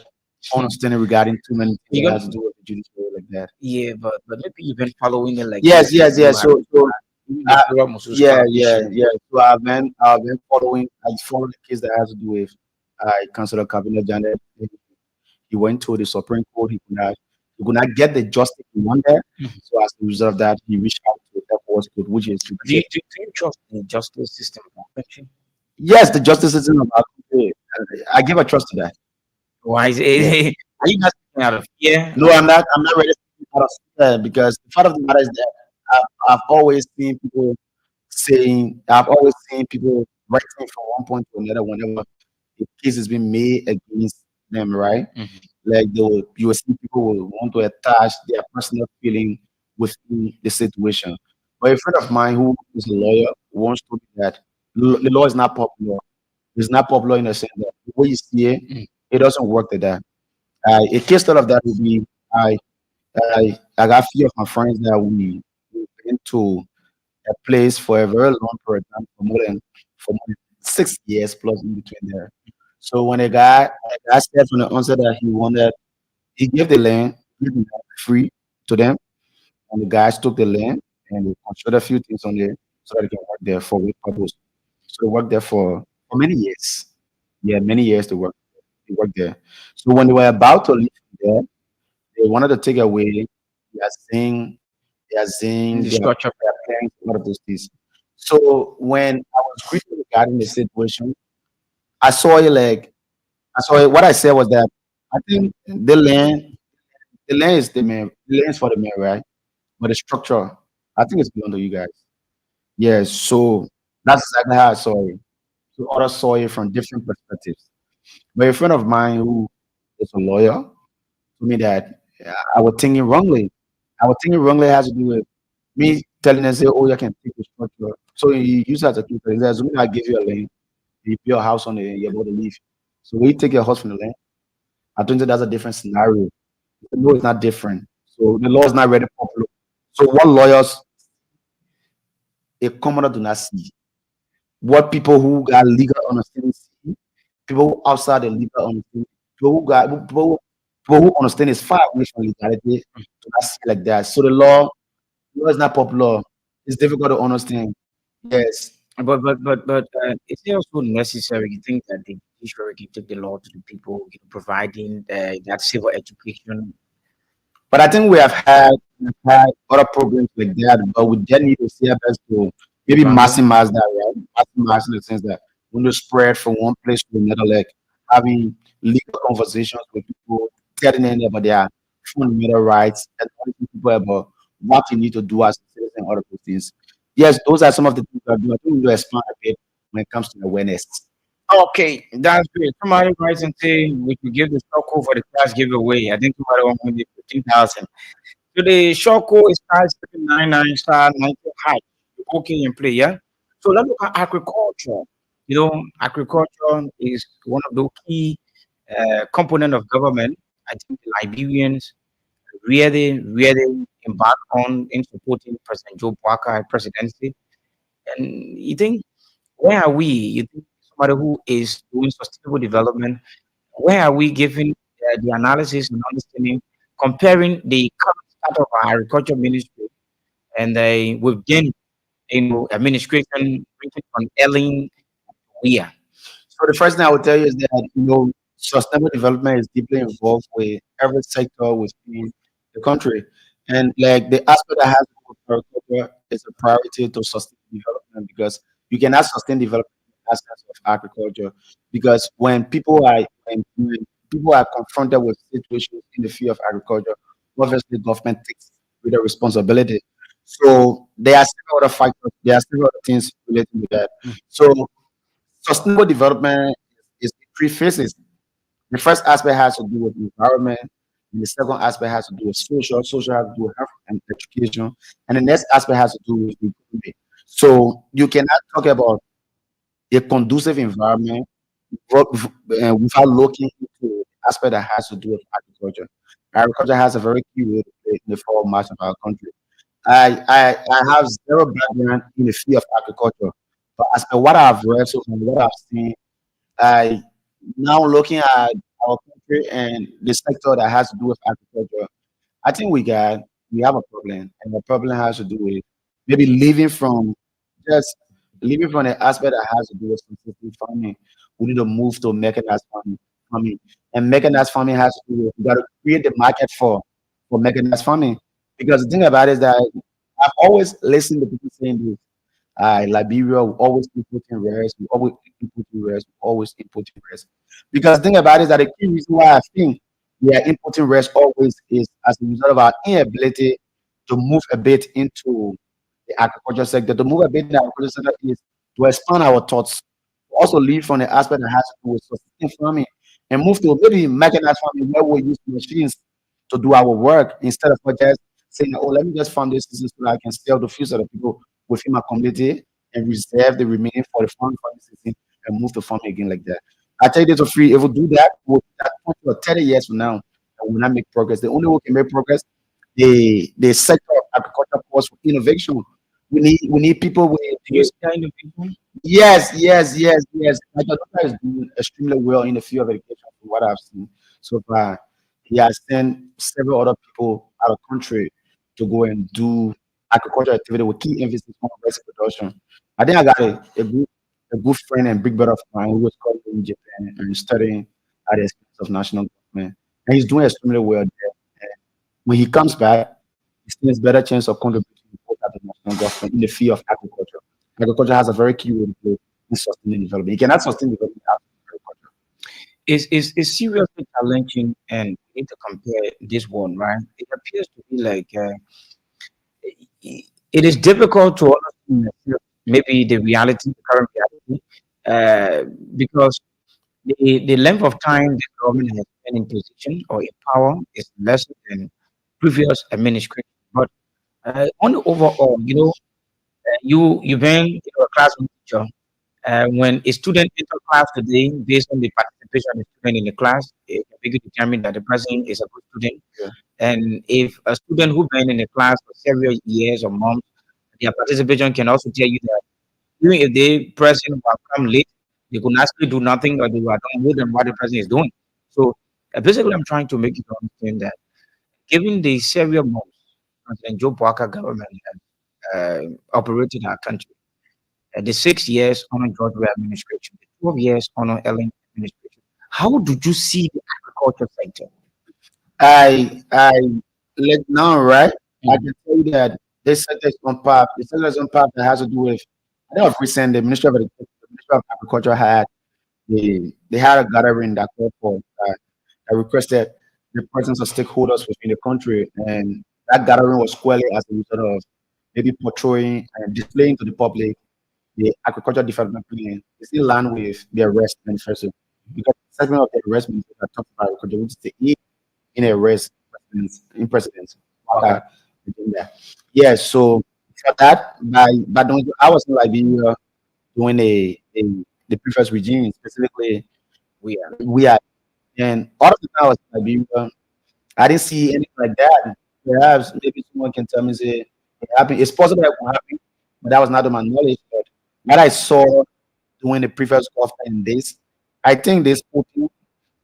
[SPEAKER 3] understanding regarding too many things
[SPEAKER 2] You
[SPEAKER 3] that
[SPEAKER 2] gonna,
[SPEAKER 3] has to do with the judiciary like that.
[SPEAKER 2] yeah, but maybe you've been following it like
[SPEAKER 3] Yes,
[SPEAKER 2] this.
[SPEAKER 3] yes,
[SPEAKER 2] You
[SPEAKER 3] yes.
[SPEAKER 2] have even the
[SPEAKER 3] Uh,
[SPEAKER 2] Flora Mususka
[SPEAKER 3] yeah, yeah,
[SPEAKER 2] issue.
[SPEAKER 3] yeah. So I've been following. I followed the case that has to do with Councilor Cabinet Janet. He went to the Supreme Court. He could not get the justice he wanted.
[SPEAKER 2] Mhm.
[SPEAKER 3] So as a result of that, he reached out to the Airforce Court, which is
[SPEAKER 2] Do you trust the justice system of our country?
[SPEAKER 3] yes, the justice system of our country. I give a trust to that.
[SPEAKER 2] Why is
[SPEAKER 3] Yeah.
[SPEAKER 2] it? Are you not speaking out of fear?
[SPEAKER 3] No, I'm not. I'm not ready to speak out of fear because the fact of the matter is that I've always seen people saying. I've always seen people writing from one point to another whenever a case has been made against them, right?
[SPEAKER 2] Mhm.
[SPEAKER 3] Like you will see people will want to attach their personal feeling within the situation. But a friend of mine who is a lawyer once told me that the law is not popular. It's not popular in the sense that the way you see it,
[SPEAKER 2] Mm.
[SPEAKER 3] it doesn't work like that. A case study of that would be I I got a few of my friends that we went to a place for a very long period of time for more than 6 years plus in between there. So when a guy said from the onset that he gave the land, gave the land free to them, and the guys took the land and they constructed a few things on there so that they can work there for what purpose. So they worked there for many years. Yeah, many years to work. They worked there. So when they were about to leave from there, they wanted to take away their zinc, their zinc,
[SPEAKER 2] The structure.
[SPEAKER 3] their planks, a lot of those things. So when I was briefing regarding the situation, I saw it like I saw it. What I said was that I think the land is the man, the land is for the man, right? But the structure, I think it's beyond to you guys. Yes, so that's exactly how I saw it. So others saw it from different perspectives. But a friend of mine who is a lawyer told me that I was thinking wrongly. I was thinking wrongly has to do with me telling them, say, oh, you can take the structure. So you use that as a case. He says, assuming I give you a land, you build a house on it, and you're about to leave. So when you take your house from the land, I think that that's a different scenario. The law is not different. So the law is not very popular. So what lawyers, a commoner do not see. What people who got legal understanding see, people who outside the legal understanding, people who understand is far away from legality do not see like that. So the law is not popular. It's difficult to understand. Yes.
[SPEAKER 2] But is it also necessary? You think that the judiciary can take the law to the people, providing that civil education?
[SPEAKER 3] But I think we have had other programs like that, but we just need to see our best to maybe
[SPEAKER 2] Bundle?
[SPEAKER 3] maximize that, right? Maximize in the sense that when you spread from one place to another, like having legal conversations with people, telling them about their fundamental rights, and telling people about what you need to do as a citizen and other those things. Yes, those are some of the things that I do. I think we need to expand a bit when it comes to awareness.
[SPEAKER 2] Okay, that's great. Somebody writes and say we could give the stock code for the class giveaway. I think somebody wants me 15,000. So the short code is star 799 star 90 hash. Okay and play, yeah. So let's look at agriculture. Agriculture is one of the key component of government. I think the Liberians really embark on in supporting President Joe Baka presidency. And you think where are we? You think somebody who is doing sustainable development, where are we giving the analysis and understanding, comparing the current start of our agriculture ministry and we've gained, administration ranging from Ellen Weir.
[SPEAKER 3] So the first thing I would tell you is that sustainable development is deeply involved with every sector within the country, and like the aspect that has to do with agriculture is a priority to sustain development because you cannot sustain development in aspects of agriculture because when people are confronted with situations in the field of agriculture, obviously government takes with the responsibility. So there are several other factors, there are several other things related to that. So Sustainable development is three phases. The first aspect has to do with environment, and the second aspect has to do with social. Social has to do with health and education, and the next aspect has to do with the economy. So you cannot talk about a conducive environment without looking into the aspect that has to do with agriculture. Agriculture has a very key role to play in the forward march of our country. I have zero background in the field of agriculture, but as per what I've read so far, what I've seen, I now looking at our country and the sector that has to do with agriculture, I think we have a problem, and the problem has to do with maybe just living from the aspect that has to do with consistent farming. We need to move to mechanized farming, and mechanized farming has to do with we got to create the market for mechanized farming. Because the thing about it is that I've always listened to people saying this. Liberia will always importing rice. We always importing rice. We always importing rice. Because the thing about it is that the key reason why I think we are importing rice always is as a result of our inability to move a bit into the agriculture sector. To move a bit in the agriculture sector is to expand our thoughts. Also leave from the aspect that has to do with sustainable farming and move to maybe mechanized farming where we use machines to do our work instead of just saying, oh, let me just farm this season so that I can sell the future of the people within my community and reserve the remaining for the farming season and move to farming again like that. I tell you this for free. If we do that, we'll be at 20 or 30 years from now, and we'll not make progress. The only way we can make progress, the sector of agriculture calls for innovation. We need people
[SPEAKER 2] Do you
[SPEAKER 3] with
[SPEAKER 2] see that innovation?
[SPEAKER 3] yes. My daughter is doing extremely well in the field of education from what I've seen so far. He has sent several other people out of country to go and do agriculture activity with key emphasis on rice production. I think I got a good friend and big brother of mine who was currently in Japan and studying at the expense of national government. And he's doing extremely well there. And when he comes back, he stands better chance of contributing both at the national government in the field of agriculture. Agriculture has a very key role to play in sustaining development. You cannot sustain development without agriculture.
[SPEAKER 2] Is seriously challenging, and we need to compare this one, right? It appears to be like it is difficult to understand maybe the reality, the current reality, because the length of time the government has been in position or in power is less than previous administration. But on the overall, you've been a classroom teacher. When a student enters class today, based on the participation of the student in the class, it can be determined that the person is a good student.
[SPEAKER 3] Yeah.
[SPEAKER 2] And if a student who been in the class for several years or months, their participation can also tell you that even if the person will come late, they could actually do nothing or they were done more than what the person is doing. So basically, I'm trying to make you understand that given the several months President Joe Parker government has operated our country, the 6 years under George Weah administration, the 12 years under Ellen administration, how did you see the agriculture sector?
[SPEAKER 3] I let now right. I
[SPEAKER 2] Mm.
[SPEAKER 3] can tell you that this sector is on path. The sector is on path that has to do with. I know of recent the Ministry of Agriculture had they had a gathering that called for that requested the presence of stakeholders within the country, and that gathering was squarely as a result of maybe portraying and displaying to the public the agriculture development plan is in line with the arrest manifesto. Because the segment of the arrest manifesto that talks about agriculture, which is the E in a race in presidents.
[SPEAKER 2] Okay.
[SPEAKER 3] Agenda. Yeah, so for that, I was in Liberia during the previous regime, specifically
[SPEAKER 2] We are.
[SPEAKER 3] we are and all of the time I was in Liberia, I didn't see anything like that. Perhaps maybe someone can tell me say it happened. It's possible that it will happen, but that was not to my knowledge. But what I saw during the previous government in this, I think this putting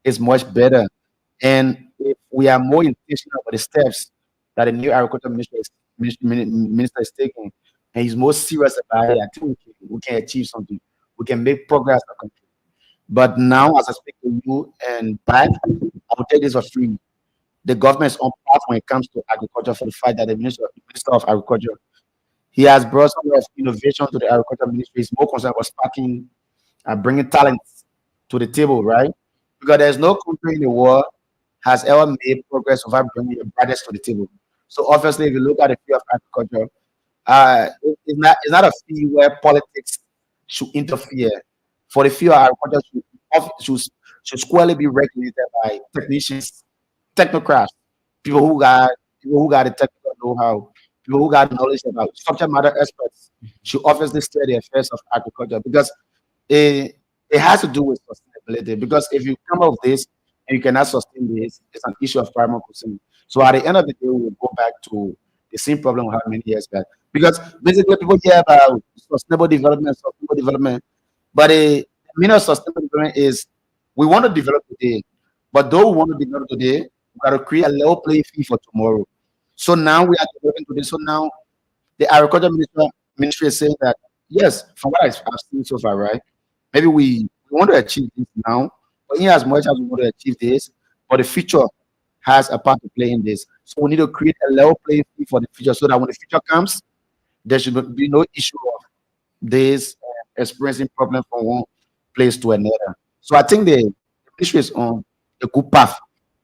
[SPEAKER 3] is much better. And if we are more intentional about the steps that the new agriculture minister is taking, and he's more serious about it, I think we can achieve something. We can make progress in the country. But now, as I speak to you and back, I will take this for free. The government is on path when it comes to agriculture for the fact that the minister of agriculture, he has brought some of innovation to the agriculture ministry. He's more concerned about sparking and bringing talents to the table, right? Because there's no country in the world has ever made progress without bringing the brothers to the table. So obviously, if you look at the field of agriculture, it's not a field where politics should interfere For the field of agriculture should squarely be regulated by technicians, technocrats, people who got people who got the technical know-how, people who got knowledge about subject matter experts should obviously study the affairs of agriculture because it has to do with sustainability. Because if you come up with this and you cannot sustain this, it's an issue of primary concern. So at the end of the day, we'll go back to the same problem we had many years back. Because basically, people hear about sustainable development, but the meaning of sustainable development is we want to develop today, but though we want to develop today, we got to create a level playing field for tomorrow. So now we are developing today. So now the ministry is saying that yes, from what I've seen so far, right? Maybe we want to achieve this now, but in as much as we want to achieve this, but the future has a part to play in this. So we need to create a level playing field for the future so that when the future comes, there should be no issue of this experiencing problem from one place to another. So I think the ministry is on a good path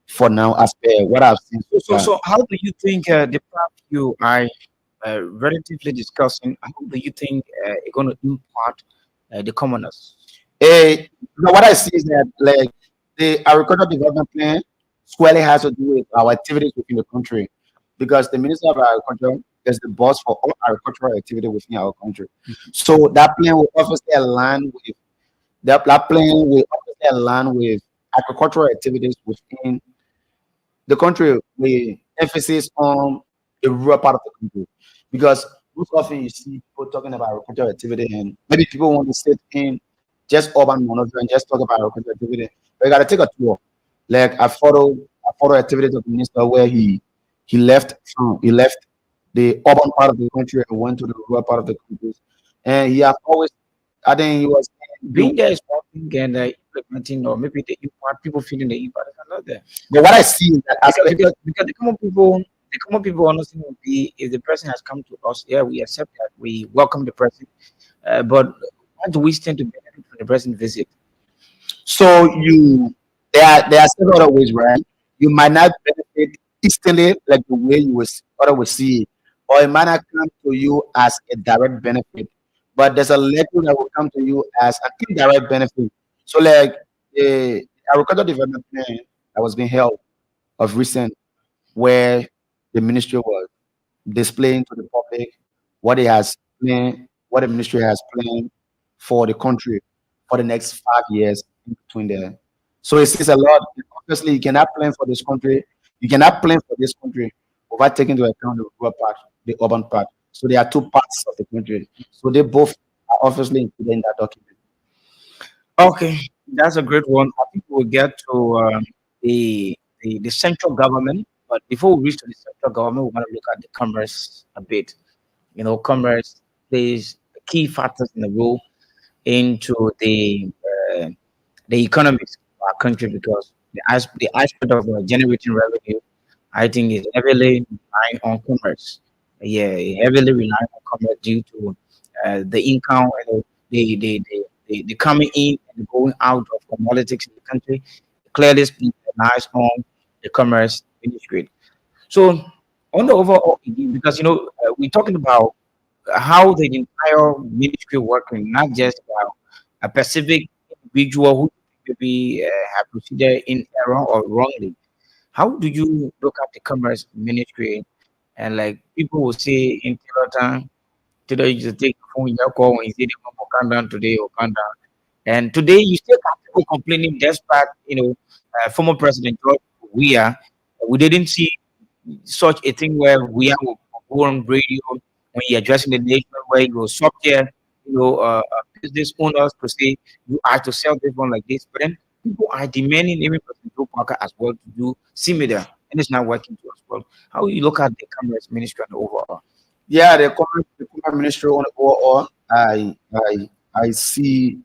[SPEAKER 3] for now, as per what I've seen so far.
[SPEAKER 2] So how do you think the path you are relatively discussing, how do you think it's going to impact the commoners?
[SPEAKER 3] What I see is that like the agricultural development plan squarely has to do with our activities within the country, because the Minister of Agriculture is the boss for all agricultural activity within our country. So that plan will obviously align with agricultural activities within the country with emphasis on the rural part of the country. Because most often you see people talking about agricultural activity and maybe people want to sit in just urban monopoly and just talk about agricultural activity. But you gotta take a tour. Like I follow activities of the minister where he left the urban part of the country and went to the rural part of the country. And he has always I think he was
[SPEAKER 2] Being there is one thing, and implementing, or maybe the impact, people feeling the impact is another.
[SPEAKER 3] but what I see is that
[SPEAKER 2] Because the common people honestly will be if the person has come to us, yeah, we accept that, we welcome the person, but why do we stand to benefit from the person visit?
[SPEAKER 3] so you there are several other ways, right? You might not benefit instantly like the way you was other would see it, or it might not come to you as a direct benefit, but there's a level that will come to you as an indirect benefit. So like the agricultural development plan that was being held of recent, where the ministry was displaying to the public what it has planned, what the ministry has planned for the country for the next 5 years in between there. So it says a lot. Obviously, you cannot plan for this country. You cannot plan for this country without taking into account the rural part, the urban part. So there are two parts of the country. So they both are obviously included in that document.
[SPEAKER 2] Okay, that's a great one. I think we'll get to the central government, but before we reach to the central government, we want to look at the commerce a bit. Commerce plays key factors in the role into uh, the economics of our country because the aspect of generating revenue, I think, is heavily relying on commerce. Yeah, heavily relying on commerce due to the income, the coming in and going out of commodities in the country. Clearly relies on the commerce industry. So on the overall, because we're talking about how the entire ministry working, not just about a specific individual who maybe have proceeded in error or wrongly. How do you look at the commerce ministry and like people will say in Taylor time, today you just take the phone, you call when you say they want to come down today or come down. And today you still have people complaining despite, former President George Weah, we didn't see such a thing where we are go on radio when you're addressing the nation where you go stop there, business owners to say you are to sell this one like this, but then people are demanding even President Joe Parker as well to do similar, and it's not working to as well. How you look at the commerce ministry and the overall?
[SPEAKER 3] Yeah, the current ministry on the overall, I see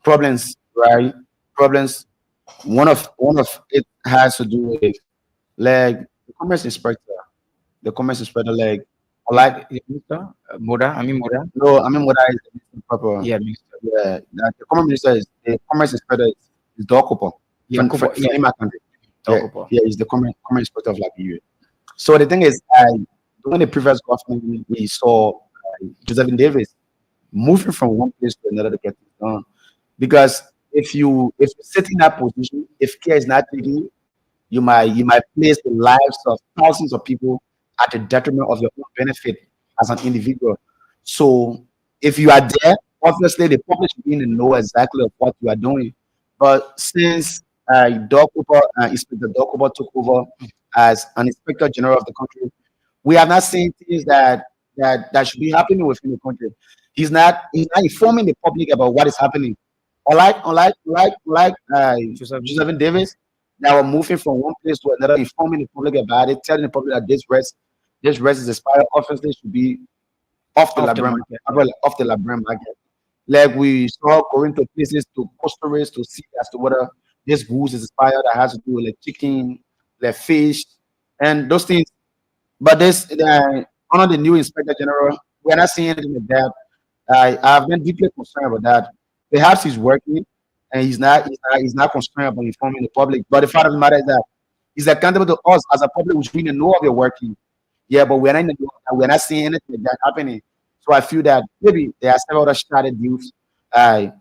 [SPEAKER 3] problems, right? Problems. One of it has to do with like the commerce inspector. The commerce inspector, like
[SPEAKER 2] Mr. Moda, I mean Moda,
[SPEAKER 3] no, I mean what I is proper.
[SPEAKER 2] yeah, Mr.
[SPEAKER 3] Yeah, the common minister is the commerce inspector is the Okupo
[SPEAKER 2] Yeah, Kubo, yeah,
[SPEAKER 3] in my country. Yeah,
[SPEAKER 2] Okupo.
[SPEAKER 3] yeah, he's the common inspector of Liberia. So the thing is, during the previous government, we saw Josephine Davis moving from one place to another to get things done. Because if you sit in that position, if care is not taken, you might place the lives of thousands of people at the detriment of your own benefit as an individual. So if you are there, obviously the public should be in the know exactly of what you are doing. But since Inspector Dokubo took over as an Inspector General of the country, we have not seen things that should be happening within the country. He's not informing the public about what is happening. Unlike
[SPEAKER 2] Joseph,
[SPEAKER 3] Josephine Davis, that were moving from one place to another, informing the public about it, telling the public that this rest is expired. Obviously, should be off the
[SPEAKER 2] off the
[SPEAKER 3] Liberian
[SPEAKER 2] market.
[SPEAKER 3] off the Liberian market. Like we saw going to places to customers to see as to whether this goods is expired that has to do with like chicken, like fish, and those things. But under the new Inspector General, we're not seeing anything like that. I've been deeply concerned about that. Perhaps he's working and he's not concerned about informing the public. But the fact of the matter is that he's accountable to us as a public, which we need to know of your working. Yeah, but we're not seeing anything like that happening. So I feel that maybe there are several other started deals,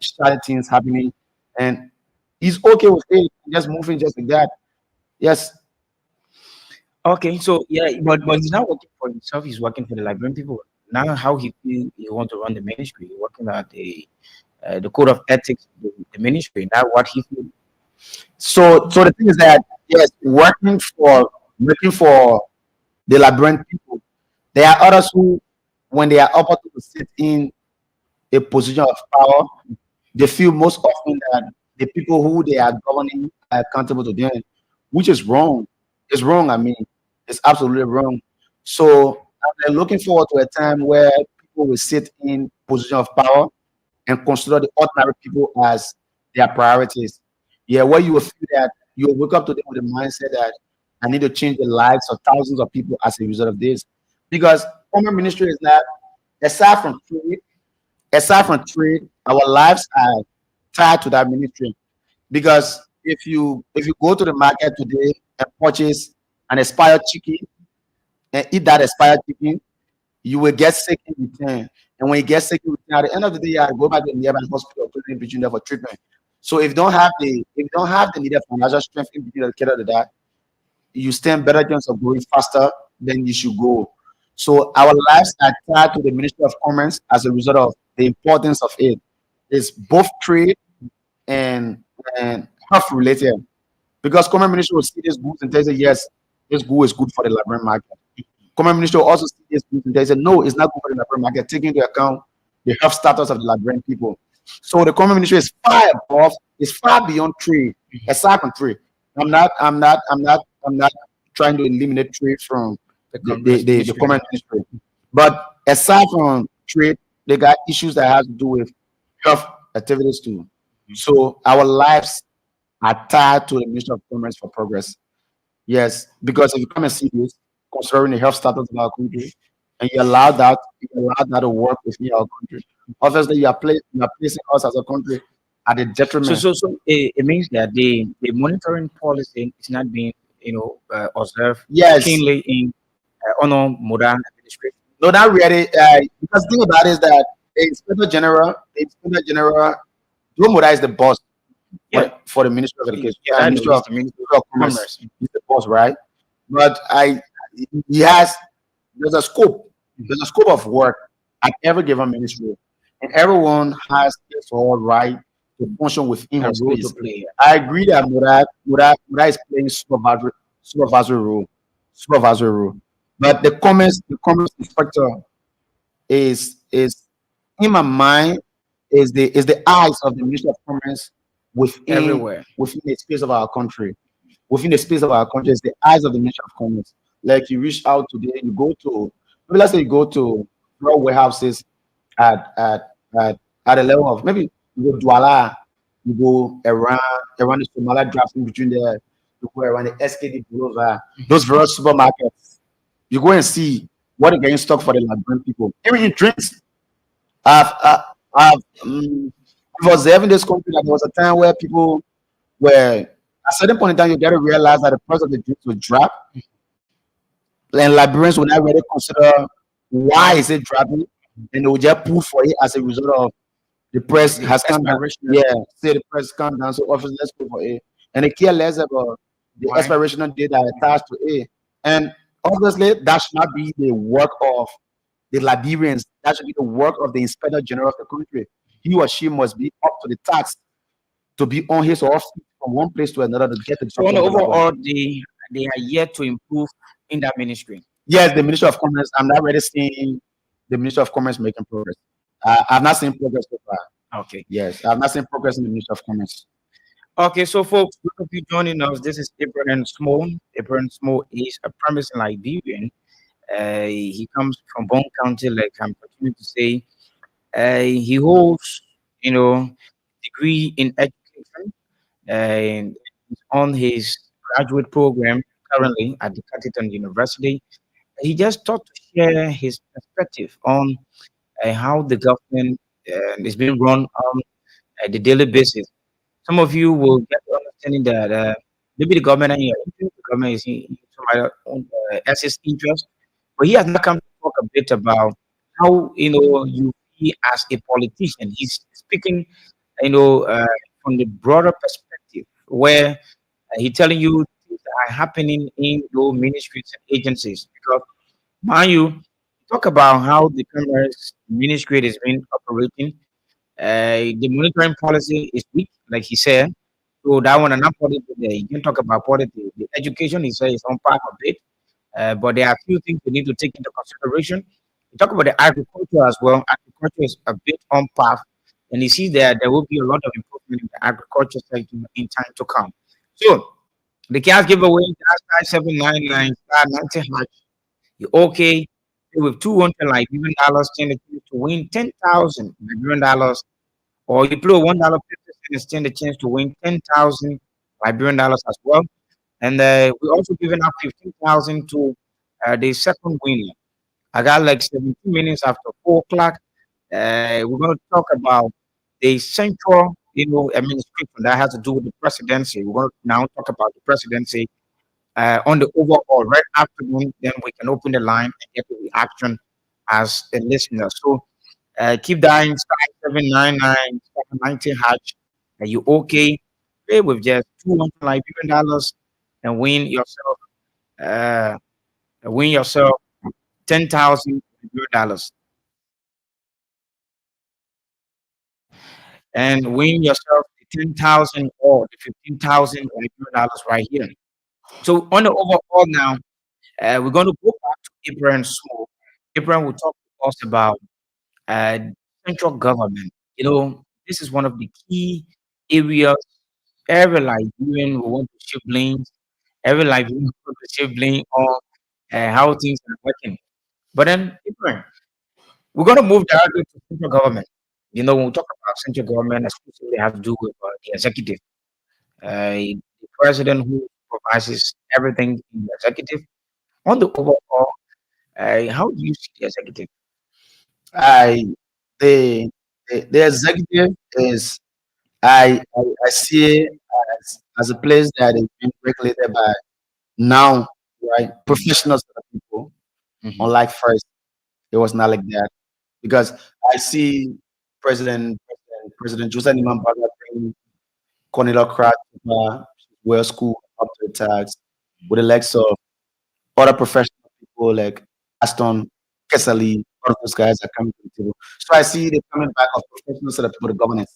[SPEAKER 3] started things happening, and he's okay with it, just moving just like that. Yes.
[SPEAKER 2] Okay, so yeah, but he's not working for himself. He's working for the Liberian people. Now, how he feel he want to run the ministry, working at the code of ethics, the ministry. Now, what he feel.
[SPEAKER 3] So the thing is that yes, working for the Liberian people, there are others who, when they are opportune to sit in a position of power, they feel most often that the people who they are governing are accountable to them, which is wrong. It's wrong. I mean, it's absolutely wrong. So I'm looking forward to a time where people will sit in position of power and consider the ordinary people as their priorities. Yeah, where you will feel that you will wake up to them with the mindset that I need to change the lives of thousands of people as a result of this. Because former ministry is not aside from trade, our lives are tied to that ministry. Because if you go to the market today and purchase an expired chicken and eat that expired chicken, you will get sick in return. And when you get sick in return, at the end of the day, you have to go back to the nearby hospital, put it in between there for treatment. So if you don't have the needed financial strength in between to cater to that, you stand better chance of going faster than you should go. So our lives are tied to the Ministry of Commerce as a result of the importance of it. It's both trade and and health related. Because Commerce Ministry will see this goods and they say, yes, this good is good for the Liberian market. Commerce Ministry will also see this goods and they say, no, it's not good for the Liberian market, taking into account the health status of the Liberian people. So the Commerce Ministry is far beyond trade, aside from trade. I'm not trying to eliminate trade from
[SPEAKER 2] The
[SPEAKER 3] the
[SPEAKER 2] ministry.
[SPEAKER 3] Commerce Ministry. But aside from trade, they got issues that has to do with health activities too. So our lives are tied to the Ministry of Commerce for progress. Yes, because if you come and see this, considering the health status of our country, and you allow that to work within our country, obviously you are placing us as a country at the
[SPEAKER 2] So,
[SPEAKER 3] detriment.
[SPEAKER 2] it means that the monitoring policy is not being, observed
[SPEAKER 3] Yes,
[SPEAKER 2] keenly in honor modern administration.
[SPEAKER 3] no, not really. Because the thing about it is that the Inspector General, Duomoda is the boss
[SPEAKER 2] Yeah,
[SPEAKER 3] for the Ministry of Education,
[SPEAKER 2] yeah, I know
[SPEAKER 3] Ministry
[SPEAKER 2] he's
[SPEAKER 3] of,
[SPEAKER 2] the minister
[SPEAKER 3] Ministry of
[SPEAKER 2] of
[SPEAKER 3] Commerce.
[SPEAKER 2] commerce.
[SPEAKER 3] He's the boss, right? But he has there's a scope, there's a scope of work at every given ministry, and everyone has his or her right to function within
[SPEAKER 2] A
[SPEAKER 3] her
[SPEAKER 2] role to
[SPEAKER 3] space.
[SPEAKER 2] play.
[SPEAKER 3] I agree that Murad is playing supervisory role, supervisory role. But the commerce inspector is in my mind is the eyes of the Ministry of Commerce within
[SPEAKER 2] Everywhere.
[SPEAKER 3] within the space of our country. Within the space of our country is the eyes of the Ministry of Commerce. Like you reach out today, you go to maybe let's say you go to raw warehouses at at at at a level of maybe you go Douala, you go around the Somala drafts in between there, you go around the SKD Boulevard, those various supermarkets. You go and see what they getting stock for the Liberian people. Even in drinks, I've I, I've I was there in this country that there was a time where people were at a certain point in time you get to realize that the price of the drinks will drop, and Liberians will not really consider why is it dropping. and they will just pull for it as a result of the press
[SPEAKER 2] The
[SPEAKER 3] has come down.
[SPEAKER 2] expiration.
[SPEAKER 3] Yeah, say the press come down, so office let's go for it. And they care less about the
[SPEAKER 2] Why?
[SPEAKER 3] expiration date that attached to it. And obviously that should not be the work of the Liberians. That should be the work of the Inspector General of the country. He or she must be up to the task to be on his or off from one place to another to get to the
[SPEAKER 2] So on
[SPEAKER 3] function
[SPEAKER 2] the
[SPEAKER 3] of the government.
[SPEAKER 2] overall, they are yet to improve in that ministry.
[SPEAKER 3] Yes, the Ministry of Commerce. I'm not really seeing the Ministry of Commerce making progress. I've not seen progress so far.
[SPEAKER 2] Okay.
[SPEAKER 3] Yes, I've not seen progress in the Ministry of Commerce.
[SPEAKER 2] Okay, so folks, those of you joining us, this is Abraham Small. Abraham Small is a promising Liberian. He comes from Bone County, like I'm continuing to say. He holds, degree in education, and he's on his graduate program currently at the Catterton University. He just thought to share his perspective on how the government is being run on the daily basis. Some of you will get the understanding that maybe the government and your interest, the government is in some own assets interest, but he has not come to talk a bit about how you be as a politician. He's speaking, from the broader perspective, where he's telling you things that are happening in your ministries and agencies. Because, mind you, talk about how the commerce ministry is being operating. The monitoring policy is weak, like he said. So that one, and not politics. You can talk about politics. The education, he said, is on par a bit, but there are a few things we need to take into consideration. We talk about the agriculture as well. Agriculture is a bit on par, and you see there will be a lot of improvement in the agriculture sector in time to come. So the cash giveaway, that's 9799 star 90 hash. You okay? With 200 Liberian dollars, stand a chance to win 10,000 Liberian dollars, or you play $1.50 stand a chance to win 10,000 Liberian dollars as well. And we're also giving out 15,000 to the second winner. I got like 17 minutes after 4 o'clock. We're going to talk about the central, administration that has to do with the presidency. We're going to now talk about the presidency on the overall right afternoon. Then we can open the line and get the reaction as a listener. So keep dialing star 799 790 hatch. Are you okay? Pay with just 200 Liberian dollars and uh, win yourself 10,000 dollars and win yourself the 10,000 or the 15,000 dollars right here. So on the overall now, we're going to go back to Abraham Small. Abraham will talk to us about uh, central government. This is one of the key areas every Liberian will want to shift blame. Every Liberian will want to shift blame on how things are working. But then, Abraham, we're going to move directly to central government. When we talk about central government, exclusively has to do with the executive, the president who supervises everything in the executive. On the overall, how do you see the executive?
[SPEAKER 3] I the executive is I see it as a place that is being regulated by now, right? Professionals that are people.
[SPEAKER 2] Mhm.
[SPEAKER 3] Unlike first, it was not like that. Because I see President Joseph Nimambaga bring Cornelia Crack, well school up to the tax with the likes of other professional people like Aston, Kesali, all of those guys are coming to the table. So I see the coming back of professionals that are people, the governance.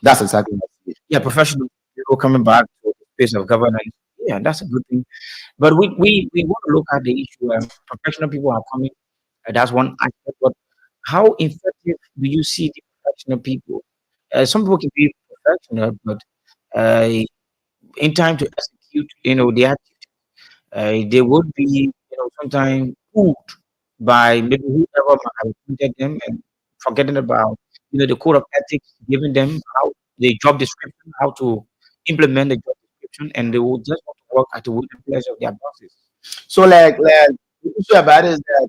[SPEAKER 3] That's exactly what I see.
[SPEAKER 2] Yeah, professional people coming back to the space of governance. Yeah, that's a good thing. But we want to look at the issue. Professional people are coming. That's one aspect. But how effective do you see the professional people? Some people can be professional, but uh, in time to execute, their they would be, sometimes fooled by maybe whoever might have appointed them and forgetting about, the code of ethics, giving them how the job description, how to implement the job description, and they will just want to work at the will and pleasure of their bosses.
[SPEAKER 3] So the issue about it is that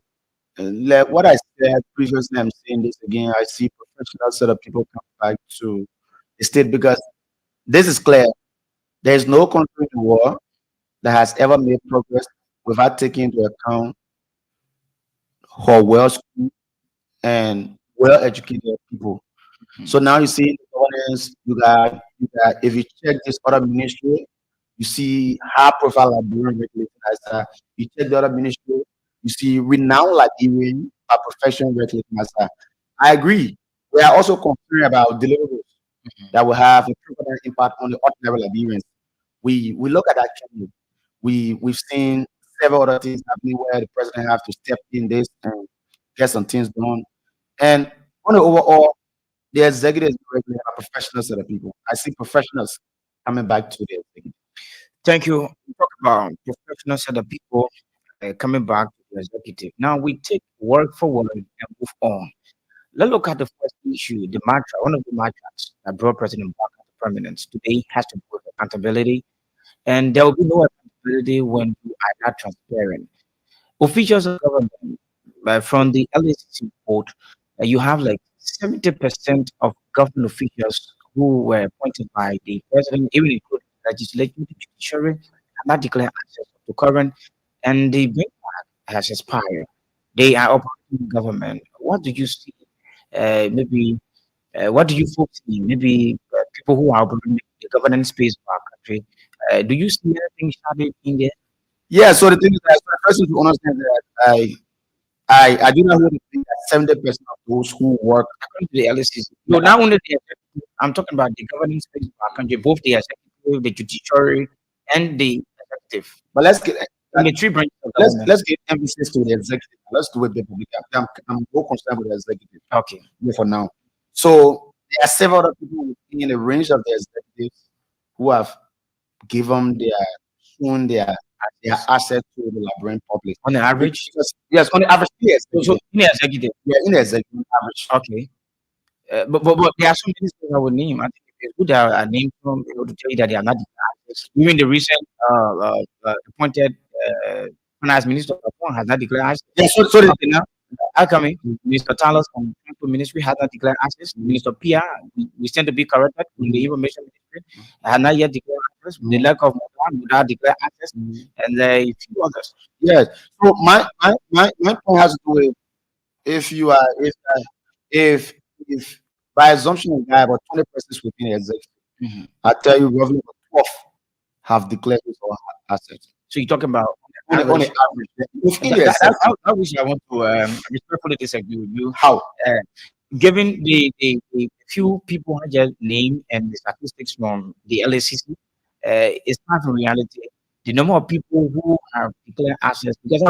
[SPEAKER 3] like what I said previously, I'm saying this again. I see professional set of people come back to the state because this is clear. There is no country in the world that has ever made progress without taking into account her well school and well-educated people. So now you see in the governance, you got if you check this other ministry, you see high profile Liberian regulation as you check the other ministry, you see renowned Liberian by profession regulation as I agree. We are also concerned about deliverables that will have a profound impact on the ordinary Liberians. We look at that carefully. We've seen several other things happening where the president have to step in this and get some things done. And on the overall, the executives regularly are professional set of people. I see professionals coming back to the executive.
[SPEAKER 2] Thank you. We talk about professional set of people coming back to the executive. Now we take word for word and move on. Let's look at the first issue, the mantra. One of the mantras that brought President back into prominence today has to do with accountability. And there will be no accountability when you are not transparent. Officials of government, from the LACC report, you have like 70% of government officials who were appointed by the president, even including the legislature, the judiciary, have not declared access to current, and the big has expired. They are operating government. What do you see? Maybe what do you folks see? Maybe people who are operating the governance space of our country. Do you see anything started in there?
[SPEAKER 3] Yeah, so the thing is that so the person to understand that I do not really think that 70% of those who work.
[SPEAKER 2] According to the LSCC. No, not only the executive, I'm talking about the governing space of our country, both the executive, the judiciary, and the executive,
[SPEAKER 3] But let's get
[SPEAKER 2] and the three branches of
[SPEAKER 3] let's
[SPEAKER 2] government.
[SPEAKER 3] let's get emphasis to the executive. Let's do it before we I'm more concerned with the executive
[SPEAKER 2] Okay.
[SPEAKER 3] for now. So there are several other people in the range of the executives who have given their shown their assets to the Liberian public.
[SPEAKER 2] On the average,
[SPEAKER 3] Yes, on the average, yes,
[SPEAKER 2] so in the executive,
[SPEAKER 3] yeah, in the executive average.
[SPEAKER 2] okay. But there are so many things I would name. I think it's good that I name them able to tell you that they are not the assets. Even the recent appointed finance minister has not declared assets.
[SPEAKER 3] Yeah, so the,
[SPEAKER 2] Okay, now, Alchemy, Minister Talos from the Transport Ministry has not declared access. Minister Pia, we stand to be corrected from the Information Ministry, has not yet declared access. The lack of Muda declared access, and a few others.
[SPEAKER 3] yes. So my point has to do with if you are if by assumption you have about 20% within the executive,
[SPEAKER 2] Mhm.
[SPEAKER 3] I tell you roughly about 12 have declared this or assets.
[SPEAKER 2] So you're talking about
[SPEAKER 3] On the
[SPEAKER 2] average.
[SPEAKER 3] average, yeah. Within the
[SPEAKER 2] That,
[SPEAKER 3] executive,
[SPEAKER 2] I wish I want to respectfully disagree with you.
[SPEAKER 3] how?
[SPEAKER 2] Uh, Given the few people I just named and the statistics from the LACC, it's not in reality. The number of people who have declared access, because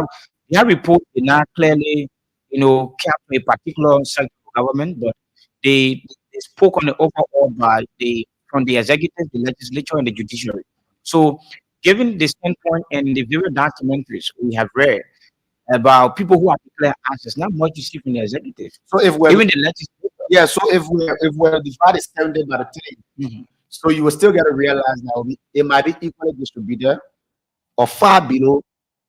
[SPEAKER 2] their report did not clearly, cap a particular sector of government, but they spoke on the overall by the from the executive, the legislature, and the judiciary. So, given the standpoint and the various documentaries we have read about people who have declared access, not much you see from the executive,
[SPEAKER 3] So if we're
[SPEAKER 2] even the legislature.
[SPEAKER 3] yeah, so if we're divided 70 by the three,
[SPEAKER 2] Mhm.
[SPEAKER 3] so you will still got to realize that it might be equally distributed or far below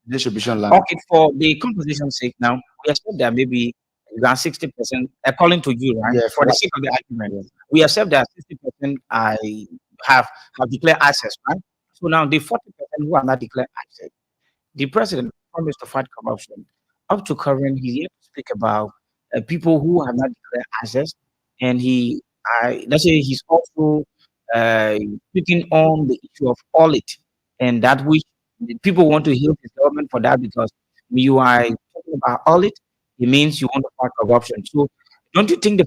[SPEAKER 3] distribution line.
[SPEAKER 2] Okay, for the composition's sake now, we accept that maybe around 60%, according to you, right?
[SPEAKER 3] Yeah,
[SPEAKER 2] For the sake of the argument, we accept that 60% I have have declared access, right? So now the 40% who are not declared access, the president promised to fight corruption. Up to current, he's yet to speak about people who have not declared access, and let's say he's also uh, speaking on the issue of audit, and that which the people want to hear his government for that because when you are talking about audit, it means you want to fight corruption. So, don't you think the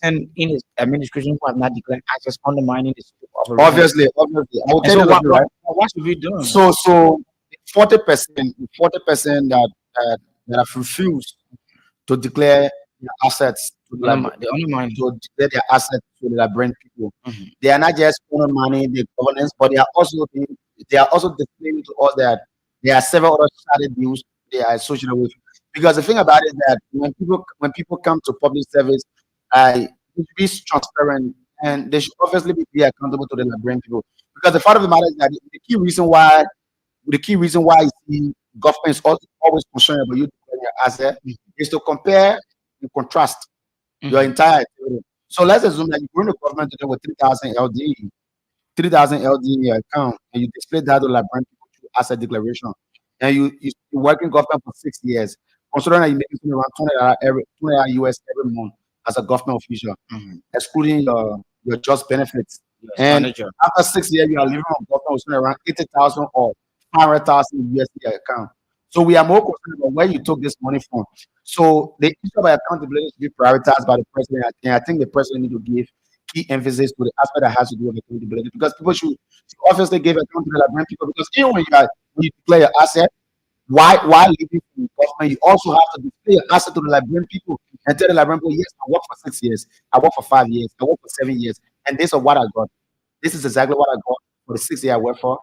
[SPEAKER 2] 40% in his administration who have not declared access undermining the scope of operation?
[SPEAKER 3] Obviously, I will
[SPEAKER 2] And
[SPEAKER 3] tell
[SPEAKER 2] so,
[SPEAKER 3] you the truth, right?
[SPEAKER 2] what should we do?
[SPEAKER 3] So 40% that have refused to declare their assets to the
[SPEAKER 2] The undermining.
[SPEAKER 3] to declare their assets to the Liberian people.
[SPEAKER 2] Mhm.
[SPEAKER 3] They are not just undermining the governance, but they are also displaying to us that there are several other shady deals they are associated with. Because the thing about it is that when people come to public service, it should be transparent and they should obviously be accountable to the Liberian people. Because the fact of the matter is that the key reason why you see government is always concerned about you declaring your asset is to compare and contrast your
[SPEAKER 2] Mhm.
[SPEAKER 3] entire activity. So let's assume that you go into government today with 3,000 LD in your account, and you display that to Liberian people through asset declaration, and you work in government for 6 years. considering that you're making around $20 US every month as a government official,
[SPEAKER 2] Mhm.
[SPEAKER 3] excluding your just benefits.
[SPEAKER 2] Your
[SPEAKER 3] And
[SPEAKER 2] standard job.
[SPEAKER 3] after 6 years, you are living on government with around 80,000 or 500,000 USD account. So we are more concerned about where you took this money from. So the issue of accountability should be prioritized by the president, and I think the president need to give key emphasis to the aspect that has to do with accountability, because people should obviously give account to the Liberian people, because even when you declare your asset, why leaving from government, you also have to display your asset to the Liberian people and tell the Liberian people, yes, I worked for 6 years, I worked for 5 years, I worked for 7 years, and this is what I got. This is exactly what I got for the 6 year I worked for,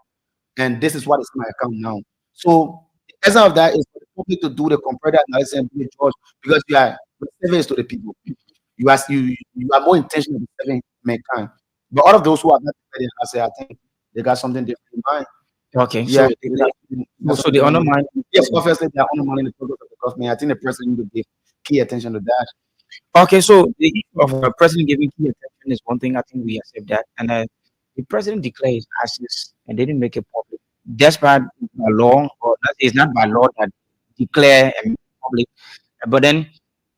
[SPEAKER 3] and this is what is in my account now. So the essence of that is for the public to do the comparative analysis and be a judge, because you are the service to the people. You are more intentional in serving mankind. But all of those who have not declared their asset, I think they got something different in mind.
[SPEAKER 2] Okay,
[SPEAKER 3] Yeah,
[SPEAKER 2] so
[SPEAKER 3] that's
[SPEAKER 2] so
[SPEAKER 3] something
[SPEAKER 2] the
[SPEAKER 3] different.
[SPEAKER 2] undermine.
[SPEAKER 3] Yes, obviously they are undermining the progress of the government. I think the president need to give key attention to that.
[SPEAKER 2] Okay, so the issue of president giving key attention is one thing. I think we accept that, and the president declared his assets and they didn't make it public. Despite by law, or that is not by law that declare and make it public, but then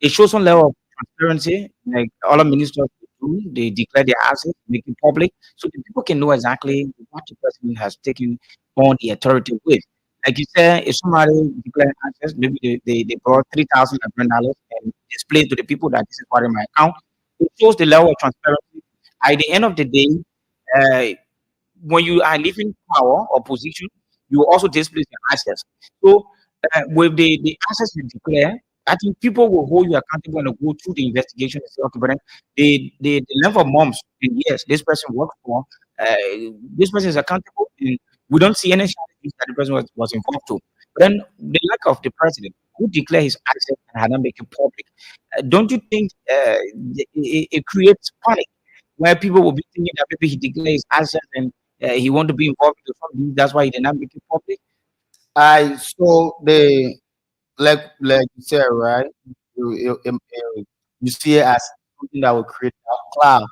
[SPEAKER 2] it shows some level of transparency. Like all the ministers do, they declare their assets, make it public, so the people can know exactly what the president has taken on the authority with. Like you said, if somebody declare assets, maybe they brought $3,000 and display to the people that this is what in my account. It shows the level of transparency. At the end of the day, uh, when you are leaving power or position, you also displace your assets. So with the assets you declare, I think people will hold you accountable and go through the investigation and say, okay, but then the length of months and years this person worked for, uh, this person is accountable, and we don't see any charges that the person was involved to. But then the lack of the president who declared his assets and had not make it public, don't you think it creates panic where people will be thinking that maybe he declared his assets and he want to be involved in something. That's why he did not make it public.
[SPEAKER 3] I so the like you said, right? You see it as something that will create a cloud.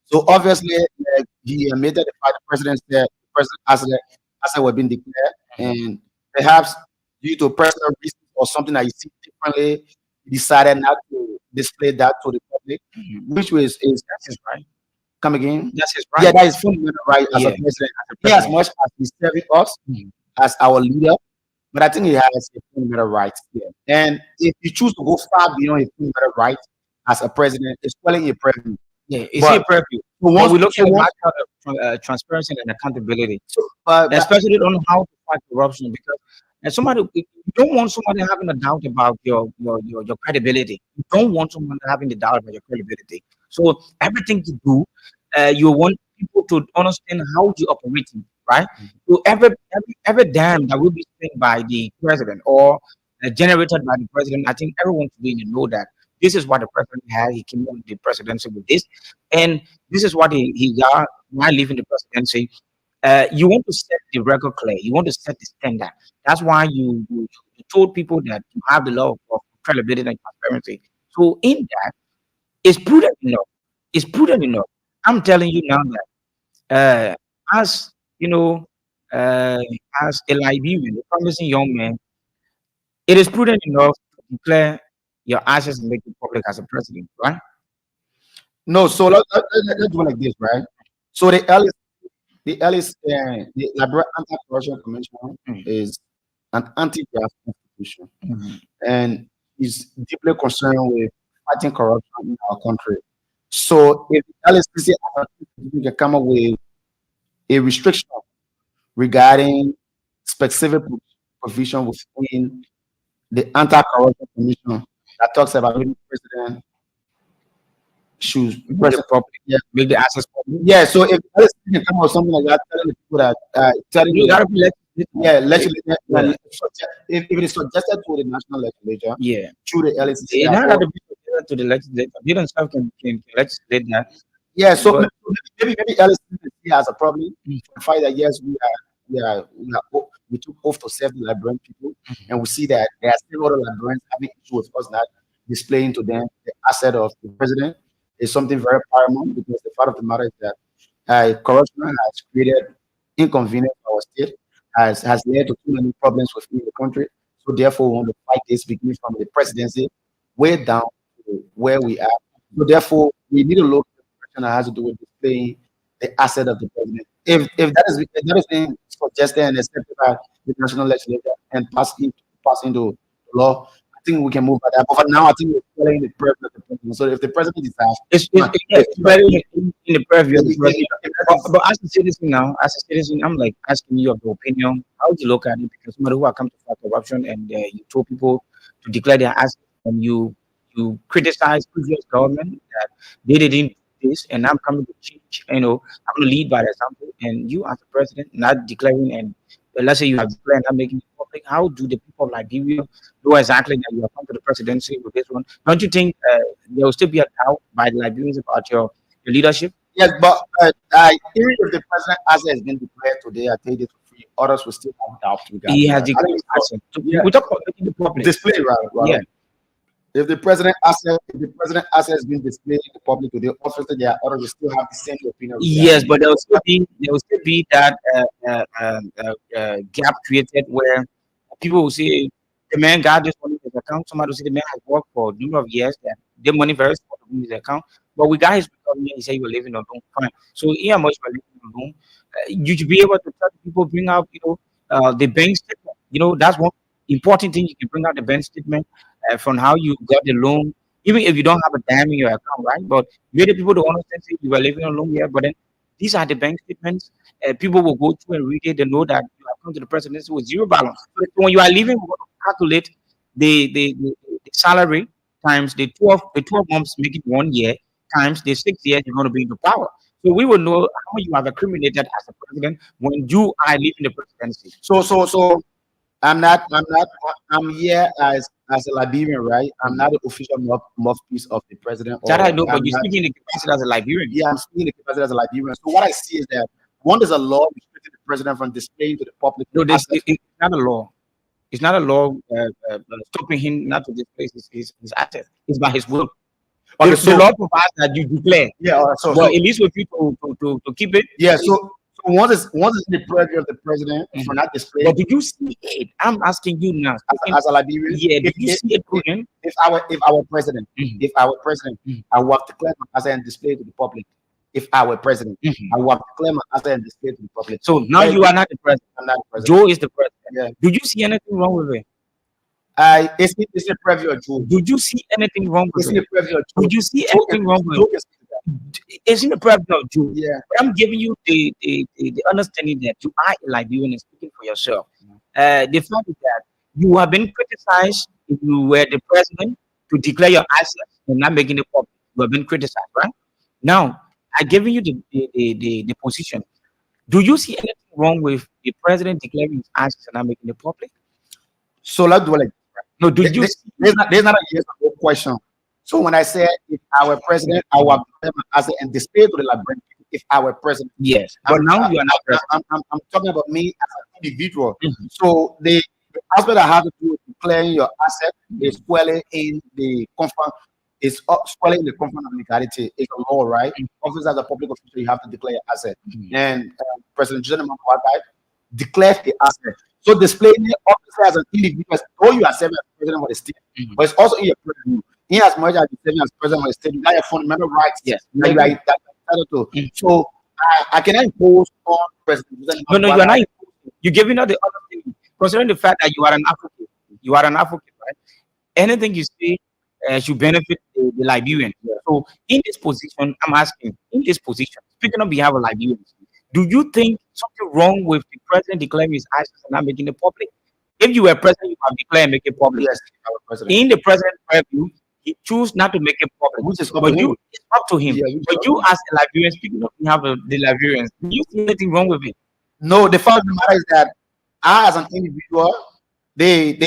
[SPEAKER 3] So obviously, like, he admitted the fact the president said the president asset was being declared, and perhaps due to personal reasons or something that you see differently, he decided not to display that to the public,
[SPEAKER 2] Mhm.
[SPEAKER 3] which is
[SPEAKER 2] That's his right.
[SPEAKER 3] come again.
[SPEAKER 2] That's his
[SPEAKER 3] Yeah,
[SPEAKER 2] right.
[SPEAKER 3] that is fundamental right as a
[SPEAKER 2] Yeah,
[SPEAKER 3] president.
[SPEAKER 2] as a
[SPEAKER 3] He as
[SPEAKER 2] president.
[SPEAKER 3] much as he's serving us
[SPEAKER 2] Mhm.
[SPEAKER 3] as our leader, but I think he has a fundamental right here. And if you choose to go far beyond his fundamental right as a president, it's quelling a preview.
[SPEAKER 2] Yeah, is he a
[SPEAKER 3] But
[SPEAKER 2] preview?
[SPEAKER 3] so
[SPEAKER 2] But
[SPEAKER 3] once,
[SPEAKER 2] we look
[SPEAKER 3] so
[SPEAKER 2] at the
[SPEAKER 3] once,
[SPEAKER 2] matter of transparency and accountability,
[SPEAKER 3] so, but
[SPEAKER 2] especially on how to fight corruption. Because and somebody, you don't want somebody having a doubt about your credibility. You don't want someone having the doubt about your credibility. So everything you do, you want people to understand how you operate, right? So every dime that will be spent by the president or generated by the president, I think everyone should be in the know that this is what the president had. He came on the presidency with this, and this is what he got while leaving the presidency. You want to set the record clear. You want to set the standard. That's why you told people that you have the law of credibility and transparency. So in that, it's prudent enough. It's prudent enough. I'm telling you now that as you know, uh, as a Liberian, a promising young man, it is prudent enough to declare your assets and make it public as a president, right?
[SPEAKER 3] no. So let's do it like this, right? So the Liberia Anti-Corruption Commission
[SPEAKER 2] Mm,
[SPEAKER 3] is an anti-graft institution,
[SPEAKER 2] mhm.
[SPEAKER 3] and is deeply concerned with fighting corruption in our country. So if the LSPC can come up with a restriction regarding specific provision within the anti-corruption commission that talks about maybe president should
[SPEAKER 2] Make it
[SPEAKER 3] president,
[SPEAKER 2] public,
[SPEAKER 3] yeah,
[SPEAKER 2] make the assets public.
[SPEAKER 3] yeah. So if LSPC can come up with something like that, telling the people that telling
[SPEAKER 2] You
[SPEAKER 3] the
[SPEAKER 2] gotta be
[SPEAKER 3] yeah,
[SPEAKER 2] legislative.
[SPEAKER 3] legislature,
[SPEAKER 2] Yeah,
[SPEAKER 3] if it is suggested to the national legislature
[SPEAKER 2] yeah.
[SPEAKER 3] through the LSPC
[SPEAKER 2] It
[SPEAKER 3] as
[SPEAKER 2] not got
[SPEAKER 3] well.
[SPEAKER 2] to be subjected to the legislature. They themselves can legislate that.
[SPEAKER 3] Yeah, so
[SPEAKER 2] But
[SPEAKER 3] maybe LSPC has a problem
[SPEAKER 2] mm,
[SPEAKER 3] for the fact that yes, we took oath to serve the Liberian people, and we see that there are still other Liberians having issue with us not displaying to them the asset of the president is something very paramount, because the fact of the matter is that corruption has created inconvenience for our state, has led to too many problems within the country. So therefore, we want to fight this beginning from the presidency way down to where we are. So therefore, we need to look at the question that has to do with displaying the asset of the president. If that is being suggested and accepted by the national legislature and pass into law, I think we can move by that. But for now, I think we're following the purview of the president. So if the president decides,
[SPEAKER 2] It's very in the purview of the president. But as a citizen now, as a citizen, I'm like asking you of the opinion. How do you look at it? Because somebody who are come to fight corruption and you told people to declare their assets and you criticize previous government that they didn't do this and I'm coming to change. I'm going to lead by example. And you as a president not declaring and let's say you have declared not making it public. How do the people of Liberia know exactly that you have come to the presidency with this one? Don't you think there will still be a doubt by the Liberians about your leadership?
[SPEAKER 3] yes, but even if the president asset has been declared today, I tell you this for free, others will still have doubts regarding
[SPEAKER 2] He has
[SPEAKER 3] that.
[SPEAKER 2] declared his asset. So
[SPEAKER 3] Yeah.
[SPEAKER 2] we talk about making it public.
[SPEAKER 3] Display, right?
[SPEAKER 2] Yeah.
[SPEAKER 3] If the president asset has been displayed in the public today, obviously there are others will still have the same opinion.
[SPEAKER 2] Yes, but there will still be that gap created where people will say the man got this money in his account. Somebody will say the man has worked for a number of years that the money very small in his account. But we got his recovery. He said you were living on loan. Fine. So how much you were living on loan? You should be able to tell people bring out the bank statement. That's one important thing. You can bring out the bank statement from how you got the loan, even if you don't have a dime in your account, right? But you the people don't understand say you were living on loan here, but then these are the bank statements. People will go through and read it. They know that you have come to the presidency with zero balance. So when you are leaving, we're going to calculate the salary times the 12 months, make it 1 year, times the 6 years you're going to be in the power. So we will know how you have accumulated as a president when you are leaving the presidency.
[SPEAKER 3] So I'm here as a Liberian, right? I'm not the official mouthpiece of the president.
[SPEAKER 2] That I know,
[SPEAKER 3] I'm
[SPEAKER 2] but you're
[SPEAKER 3] not,
[SPEAKER 2] speaking in the capacity as a Liberian.
[SPEAKER 3] yeah, I'm speaking the capacity as a Liberian. So what I see is that one, there's a law restricting the president from displaying to the public.
[SPEAKER 2] No,
[SPEAKER 3] assets.
[SPEAKER 2] it's not a law. It's not a law stopping him not to display his assets. It's by his will. But
[SPEAKER 3] Yeah,
[SPEAKER 2] the
[SPEAKER 3] so-
[SPEAKER 2] law provides that you declare.
[SPEAKER 3] Yeah, all right,
[SPEAKER 2] But it leaves with you to keep it.
[SPEAKER 3] yeah. So once it's in the purview of the president for not displaying
[SPEAKER 2] But did you see it? I'm asking you now.
[SPEAKER 3] as a Liberian.
[SPEAKER 2] Yeah, did you
[SPEAKER 3] if,
[SPEAKER 2] see it prudent?
[SPEAKER 3] if our president,
[SPEAKER 2] Mhm.
[SPEAKER 3] if our president,
[SPEAKER 2] Mhm.
[SPEAKER 3] I will have declared my asset and display to the public. If our president,
[SPEAKER 2] Mhm.
[SPEAKER 3] I will have declared my asset and display to the public.
[SPEAKER 2] So now you are not the president.
[SPEAKER 3] I'm not the president.
[SPEAKER 2] Joe is the president.
[SPEAKER 3] Yeah.
[SPEAKER 2] Did you see anything wrong with it?
[SPEAKER 3] It's the preview of Joe.
[SPEAKER 2] Did you see anything wrong
[SPEAKER 3] It's
[SPEAKER 2] with
[SPEAKER 3] the
[SPEAKER 2] it?
[SPEAKER 3] preview of Joe.
[SPEAKER 2] Did you see
[SPEAKER 3] Joe
[SPEAKER 2] anything wrong with
[SPEAKER 3] Joe
[SPEAKER 2] it?
[SPEAKER 3] is-
[SPEAKER 2] It's in the president of Joe.
[SPEAKER 3] Yeah.
[SPEAKER 2] But I'm giving you the understanding that you are a Liberian and speaking for yourself. The fact is that you have been criticized if you were the president to declare your assets and not making it public. You have been criticized, right? Now, I'm giving you the position. Do you see anything wrong with the president declaring his assets and not making it public?
[SPEAKER 3] So let's do it like
[SPEAKER 2] No, do you see?
[SPEAKER 3] there's not a yes or no question. So when I say if our president, I will have declared my asset and display to the Liberian people if our president.
[SPEAKER 2] Yes, but now you are not president.
[SPEAKER 3] I'm talking about me as an individual.
[SPEAKER 2] Mhm.
[SPEAKER 3] So the aspect that has to do with declaring your asset is squarely in the confront. It's squarely in the confront of legality. It's a law, right? Obviously, as a public official, you have to declare your asset.
[SPEAKER 2] Mhm.
[SPEAKER 3] And President General Mahatai declares the asset. So displaying it obviously as an individual, though you are serving as president of the state,
[SPEAKER 2] Mhm.
[SPEAKER 3] but it's also in your purview. In as much as you're serving as president of the state, you got your fundamental rights.
[SPEAKER 2] Yes.
[SPEAKER 3] That you are entitled to.
[SPEAKER 2] Mhm.
[SPEAKER 3] So I cannot impose on President
[SPEAKER 2] No, you are
[SPEAKER 3] Mahatai.
[SPEAKER 2] not. You're giving out the other thing. Considering the fact that you are an advocate, right? Anything you say should benefit the Liberian. So, in this position, I'm asking, in this position, speaking on behalf of Liberians, do you think something wrong with the president declaring his assets and not making it public? If you were president, you have declared and make it public.
[SPEAKER 3] Yes, our president.
[SPEAKER 2] In the president's purview, he choose not to make it public.
[SPEAKER 3] Which is up
[SPEAKER 2] But
[SPEAKER 3] to
[SPEAKER 2] you,
[SPEAKER 3] him.
[SPEAKER 2] it's up to him.
[SPEAKER 3] Yeah, which is
[SPEAKER 2] But
[SPEAKER 3] up
[SPEAKER 2] you,
[SPEAKER 3] to him.
[SPEAKER 2] as a Liberian, speaking on behalf of the Liberians, do you see anything wrong with it?
[SPEAKER 3] No, the fact of the matter is that I, as an individual, they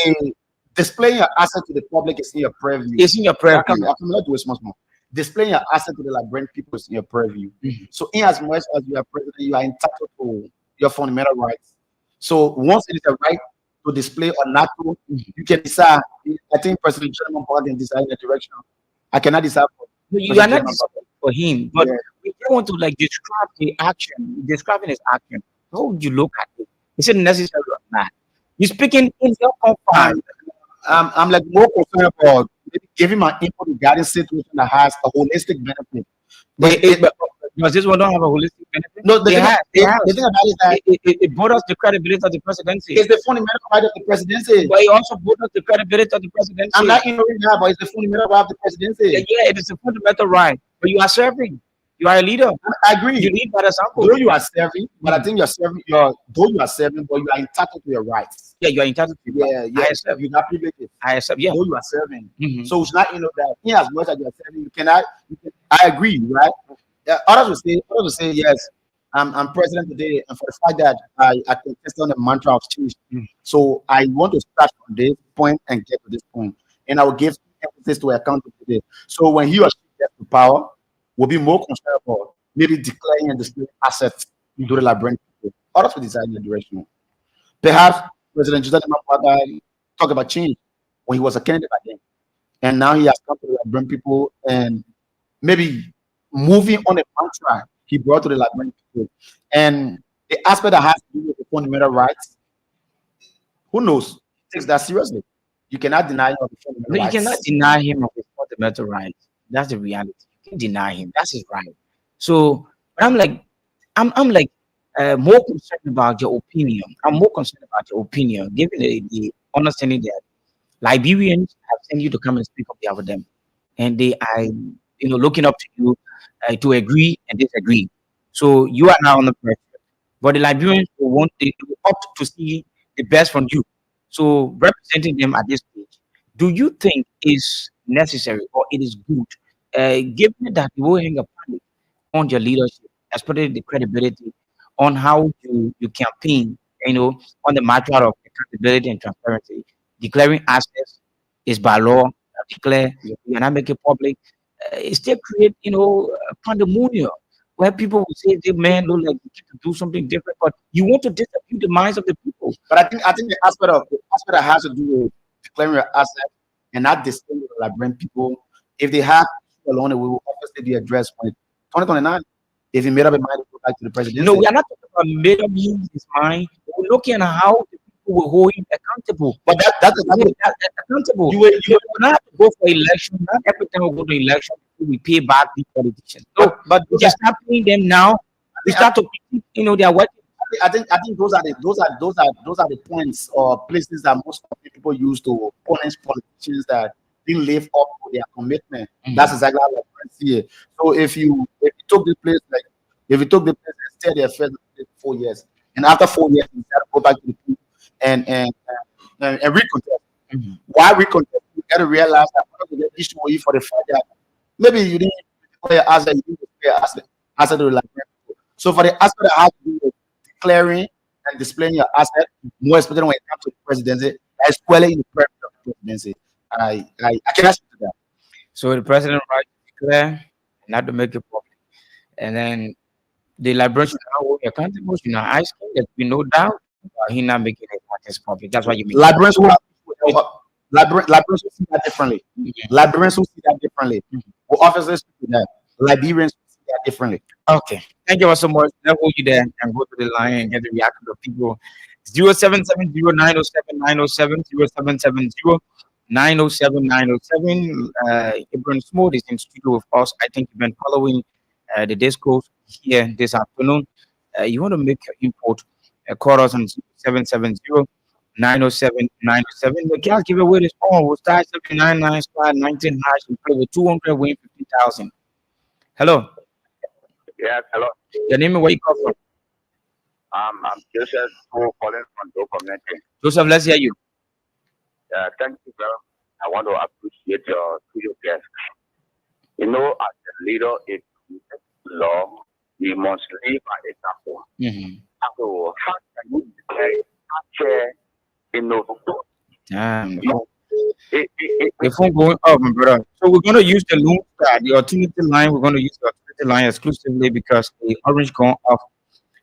[SPEAKER 3] displaying your asset to the public is in your purview.
[SPEAKER 2] It's in your
[SPEAKER 3] I
[SPEAKER 2] prayer.
[SPEAKER 3] can not do it much more. Displaying your asset to the Liberian people is in your purview.
[SPEAKER 2] Mhm.
[SPEAKER 3] So, in as much as you are president, you are entitled to your fundamental rights. So, once it is a right to display or not to, you can decide. I think President General Mahatai can decide in the direction. I cannot decide for
[SPEAKER 2] You are not
[SPEAKER 3] President
[SPEAKER 2] deciding for him, but
[SPEAKER 3] Yeah.
[SPEAKER 2] we don't want to describe the action, describing his action. How would you look at it? Is it necessary or not? You're speaking in your
[SPEAKER 3] I'm,
[SPEAKER 2] confines.
[SPEAKER 3] I'm like more concerned about maybe giving my input regarding situation that has a holistic benefit.
[SPEAKER 2] But,
[SPEAKER 3] It, it,
[SPEAKER 2] but does this one don't have a holistic benefit?
[SPEAKER 3] no,
[SPEAKER 2] They have. They
[SPEAKER 3] the
[SPEAKER 2] has.
[SPEAKER 3] thing about it is that
[SPEAKER 2] It borders the credibility of the presidency.
[SPEAKER 3] it's the fundamental right of the presidency.
[SPEAKER 2] But it also borders the credibility of the
[SPEAKER 3] I'm
[SPEAKER 2] presidency.
[SPEAKER 3] not ignoring that, but it's the fundamental right of the presidency.
[SPEAKER 2] Yeah, it is a fundamental right. But you are serving. You are a leader.
[SPEAKER 3] I agree.
[SPEAKER 2] You lead by example.
[SPEAKER 3] Though you are serving, but I think you're serving. Though you are serving, but you are entitled to your rights.
[SPEAKER 2] Yeah, you are entitled to it.
[SPEAKER 3] Yeah.
[SPEAKER 2] I accept.
[SPEAKER 3] You got privileges.
[SPEAKER 2] I accept. Yeah.
[SPEAKER 3] Though you are serving,
[SPEAKER 2] Mhm.
[SPEAKER 3] so it's not that in as much as you are serving, you cannot. I agree, right? Others will say yes. I'm president today, and for the fact that I contest on the mantra of change. So I want to start from this point and get to this point, and I will give emphasis to account today. So when he or she gets to power, will be more concerned about maybe declaring and displaying assets to the Liberian people. Others will decide in the direction. Perhaps President Joseph Mapata talked about change when he was a candidate again, and now he has come to the Liberian people and maybe moving on a mantra he brought to the Liberian people. And the aspect that has to do with the fundamental rights, who knows? He takes that seriously. You cannot deny him of the fundamental
[SPEAKER 2] No, you
[SPEAKER 3] rights.
[SPEAKER 2] cannot deny him of his fundamental rights. That's the reality. You can deny him. That's his right. So, but I'm like more concerned about your opinion. I'm more concerned about your opinion, given the understanding that Liberians have sent you to come and speak on behalf of them, and they are, looking up to you to agree and disagree. So you are now on the pressure, but the Liberians will want they will opt to see the best from you. So representing them at this stage, do you think is necessary or it is good, given that you will hang upon it on your leadership, especially the credibility on how you campaign, on the matter of accountability and transparency, declaring assets is by law, declare you cannot make it public. It still create, pandemonium where people will say, "The man look like he to do something different," but you want to disabuse the minds of the people.
[SPEAKER 3] But I think the aspect that has to do with declaring your assets and not discriminating the Liberian people, if they have issue alone, it will obviously be addressed when 2029. If he made up his mind to go back to the
[SPEAKER 2] No,
[SPEAKER 3] presidency.
[SPEAKER 2] we are not talking about made up use his mind. We're looking at how the people will hold him accountable.
[SPEAKER 3] But that's exactly
[SPEAKER 2] Accountable.
[SPEAKER 3] you will
[SPEAKER 2] You will not have to go for election. Not every time we go to election, we pay back the politicians. No,
[SPEAKER 3] but
[SPEAKER 2] we just start paying them now. We start to, they are working.
[SPEAKER 3] I think those are the points or places that most of the people use to punish politicians that didn't live up to their commitment. That's exactly how I see it. So if you took the place like if you took the place and stay there first 4 years, and after 4 years you gotta go back to the people and recontest. Why recontest? You gotta realize that one of the issue with you for the fact that maybe you didn't declare asset, you didn't declare asset to the Liberian people. So for the aspect that has to do with declaring and displaying your asset, more especially when it comes to the presidency, as well in the premise of the presidency. I cannot speak to that.
[SPEAKER 2] So the president right to declare, not to make it public, and then the liberation now will be accountable. I think that we no doubt he not making it public. That's what you mean.
[SPEAKER 3] Liberians who Liberians who see that differently. Liberians who see that differently. Will obviously speak to that. Liberians who see that differently.
[SPEAKER 2] Okay. Thank you so much. Let's hold you there and go to the line and get the reaction of people. 0770-907-907, 0770-907-907. Ibrahim Smooth is in studio with us. I think you've been following the discourse here this afternoon. You want to make your input, call us on 770-907-907. We can't give away this phone. We'll start 799 star 19 hash and play with 200 win 50,000. Hello.
[SPEAKER 4] Yes, hello.
[SPEAKER 2] Your name and where you come from?
[SPEAKER 4] I'm Joseph calling from the community.
[SPEAKER 2] Joseph, let's hear you.
[SPEAKER 4] Thank you, sir. I want to appreciate your studio guest. As a leader, if you make law, you must live by example. So, how can you declare
[SPEAKER 2] The phone going up, my brother. So we're going to use the loom the alternative line. We're going to use the alternative line exclusively because the orange gone off.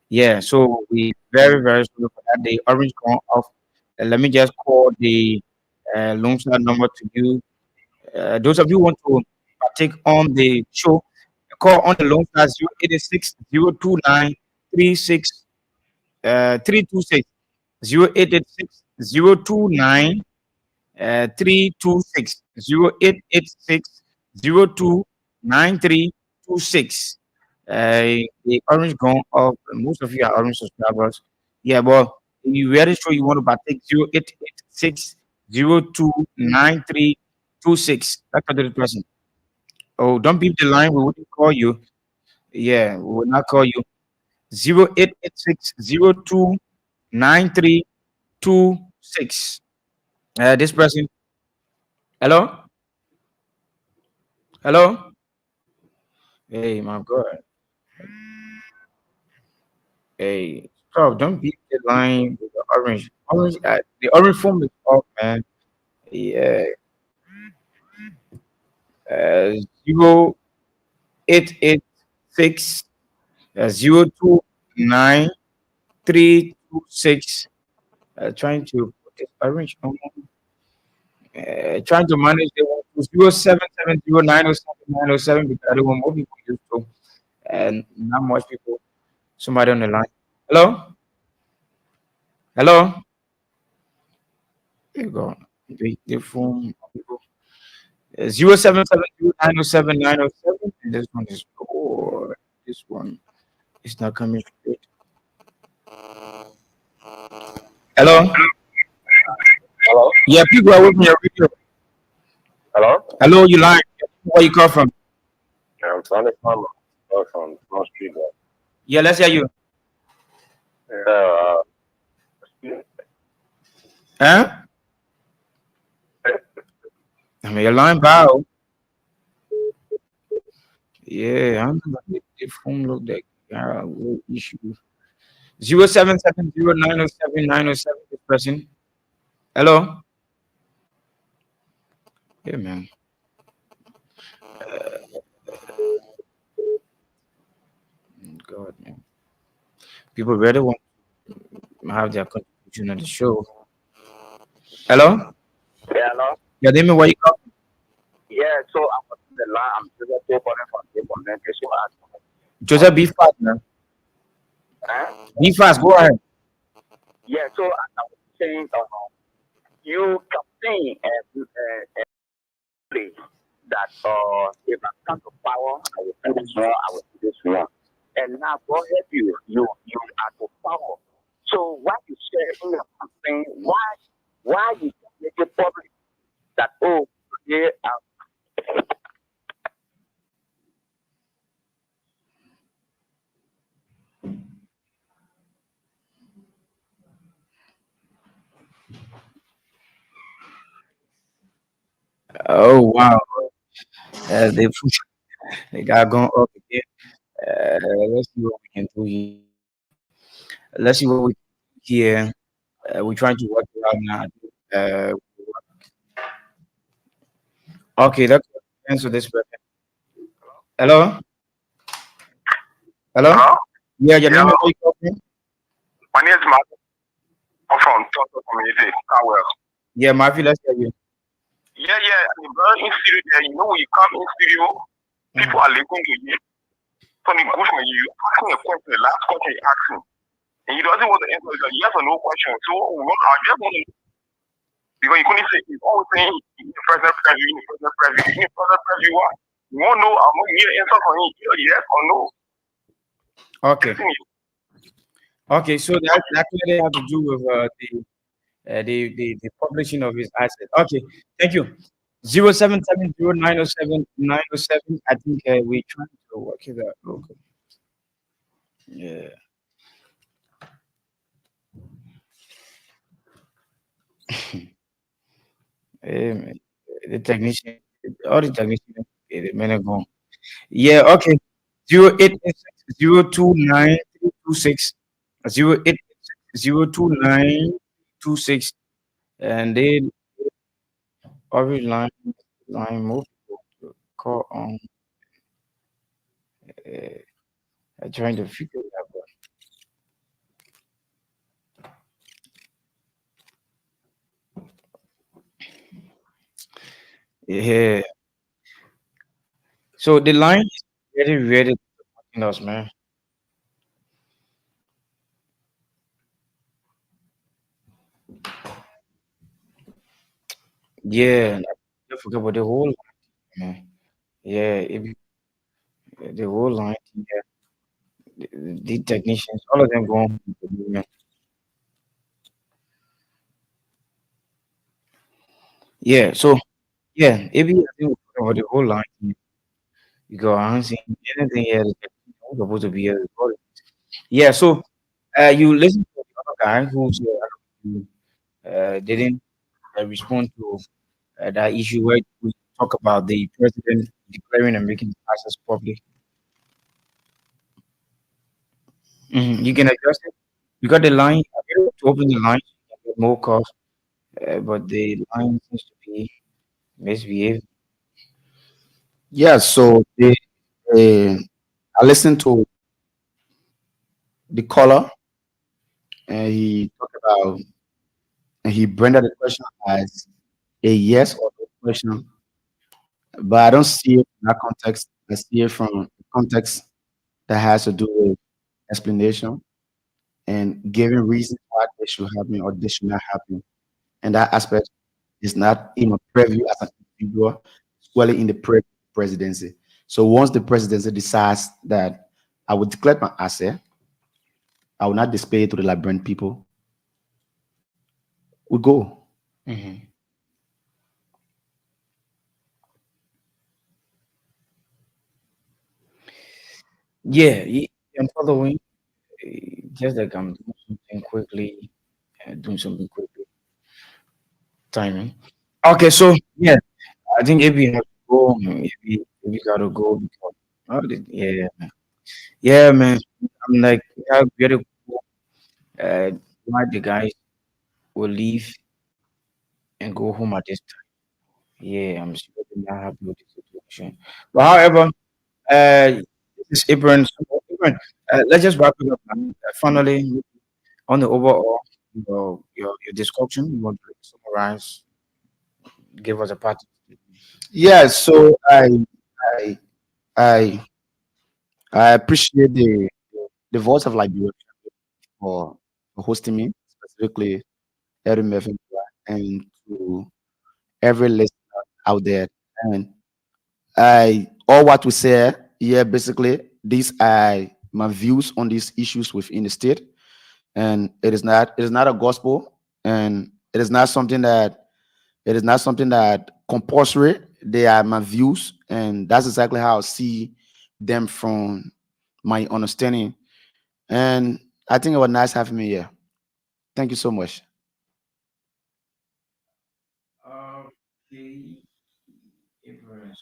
[SPEAKER 2] Yeah, so we very, very sorry for that. The orange gone off. Let me just call the loom number to you. Those of you who want to partake on the show, call on the loan star 086 029 36 326 0886 029 326 0886 029326. The orange gone off. Most of you are orange subscribers. Yeah, but if you very sure you want to partake 0886 029326. That's the person. Oh, don't beep the line. We wouldn't call you. Yeah, we will not call you. 0886 029326. This person. Hello? Hello? Hey, my God. Hey, stop. Don't beat the line with the orange. Orange, the orange form is off, man. Yeah. 0886 029326. Trying to put this orange on. Trying to manage the 0770907907 because I don't want more people used to and not much people. Somebody on the line. Hello? Hello? There you go. The phone people. 0770907907. And this one is poor. This one is not coming straight. Hello?
[SPEAKER 4] Hello?
[SPEAKER 2] Yeah, people are with me.
[SPEAKER 4] Hello?
[SPEAKER 2] Hello, you lying. Where you call from?
[SPEAKER 4] I'm trying to call from Front Street.
[SPEAKER 2] Yeah, let's hear you.
[SPEAKER 4] Uh,
[SPEAKER 2] Huh? I mean, you're lying, bow. Yeah, I don't know if the phone look like what issue. 0770907907 this person. Hello? Yeah, man. God, man. People really want to have their contribution on the show. Hello?
[SPEAKER 4] yeah, hello?
[SPEAKER 2] Yeah, they mean where you come.
[SPEAKER 4] Yeah, so I'm on the line. I'm just calling from the communication.
[SPEAKER 2] Joseph, be fast, man.
[SPEAKER 4] Huh?
[SPEAKER 2] Be fast. Go ahead.
[SPEAKER 4] Yeah, so I was saying, you campaign and say that if I come to power, I will do this one, I will do this one. And now God help you, you are to power. So why you share in your campaign, why you make it public that today
[SPEAKER 2] Oh, wow. They, they got going up again. Let's see what we can do here. Let's see what we can do here. We're trying to work it out now. Uh, okay, let's answer this question. Hello? Hello?
[SPEAKER 4] hello?
[SPEAKER 2] Yeah, your
[SPEAKER 4] Yeah,
[SPEAKER 2] name is
[SPEAKER 4] hello.
[SPEAKER 2] where you come from?
[SPEAKER 4] My name is Mark. I'm from Toronto community. Well.
[SPEAKER 2] Yeah, Murphy, let's hear you.
[SPEAKER 4] Yeah, yeah. I'm very in studio there. You know when you come in studio, people are listening to you. From the good for you, asking a question, the last question you ask him. And he doesn't want to answer it's a yes or no question. So I just want to because you couldn't say he's always saying in the present preview, in the present preview, in the present preview what? You won't know I'm going to need an answer from him, either yes or no.
[SPEAKER 2] Okay. Okay, so that clearly has to do with the publishing of his asset. Okay, thank you. 0770907907. I think we're trying to work it out. Okay. Yeah. Um, the technician, all the technician, the men are gone. Yeah, okay. 0886029326 0886029326 and then every line move to call on trying to figure it out. Yeah. So the line is very, very disappointing us, man. Yeah, I forgot about the whole line, man. Yeah, the whole line, yeah, the technicians, all of them going. Yeah, yeah. So yeah, if you think about the whole line, you go, I don't see anything here. That's supposed to be a recording. Yeah. So you listen to the other guy who's didn't respond to that issue where we talk about the president declaring and making passes public. You can adjust it. You got the line. I'm able to open the line. You can get more calls, but the line seems to be misbehaved.
[SPEAKER 3] Yeah, so I listened to the caller, and he talked about, and he branded the question as a yes or no question, but I don't see it in that context. I see it from a context that has to do with explanation and giving reasons why this should happen or this should not happen. And that aspect is not in a preview as an individual, it's really in the presidency. So once the presidency decides that I will declare my asset, I will not display it to the Liberian people, we go.
[SPEAKER 2] hmm Yeah, I'm following. Just like I'm doing something quickly, doing something quickly, timing. Okay, so yeah, I think if you have to go, if you gotta go, because, yeah, yeah, man. I'm like, yeah, we gotta go. Why the guys will leave and go home at this time? Yeah, I'm still not happy with the situation. But however, this is Ibrahim. So, Ibrahim, let's just wrap it up. Man. Finally, on the overall, your discussion, you want to summarize, give us a part.
[SPEAKER 3] Yeah, so I I I appreciate the voice of Liberia for hosting me, specifically Erin Murphy, and to every listener out there. And I all what we say here basically these are my views on these issues within the state. And it is not a gospel, and it is not something that compulsory. They are my views, and that's exactly how I see them from my understanding. And I think it was nice having me here. Thank you so much.
[SPEAKER 2] Okay, Ibrahim.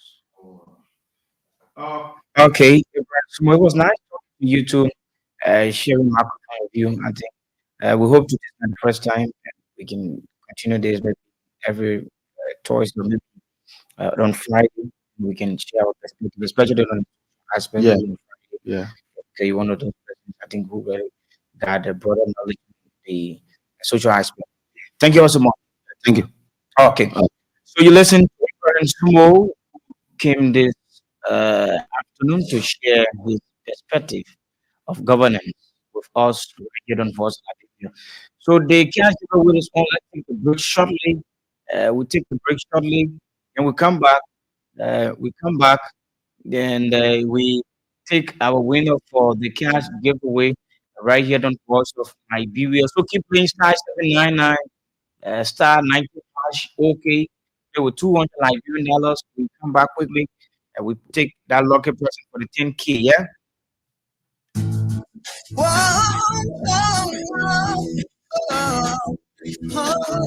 [SPEAKER 2] Okay, Ibrahim. So it was nice talking to you too, sharing my point of view. I think we hope to this is not the first time, and we can continue this maybe every Thursday, or maybe on Friday. We can share our perspective, especially on aspect
[SPEAKER 3] Yeah,
[SPEAKER 2] maybe on Friday.
[SPEAKER 3] yeah.
[SPEAKER 2] Okay, one of those persons I think who really got a broader knowledge in the social aspect. Thank you all so much.
[SPEAKER 3] Thank you.
[SPEAKER 2] Okay,
[SPEAKER 3] Uh,
[SPEAKER 2] so you listen to Ibrahim Sumo came this afternoon to share his perspective of governance with us here on Voice Nigeria. So the cash giver will respond. Let's take the break shortly. We'll take the break shortly, and we come back. We come back, and we take our winner for the cash giveaway right here on Voice of Liberia. So keep playing *799 star 90 hash. Okay, there were 200 Liberian dollars. We come back quickly, and we take that lucky person for the 10K. Yeah.
[SPEAKER 1] Whoa, whoa, whoa, whoa, whoa.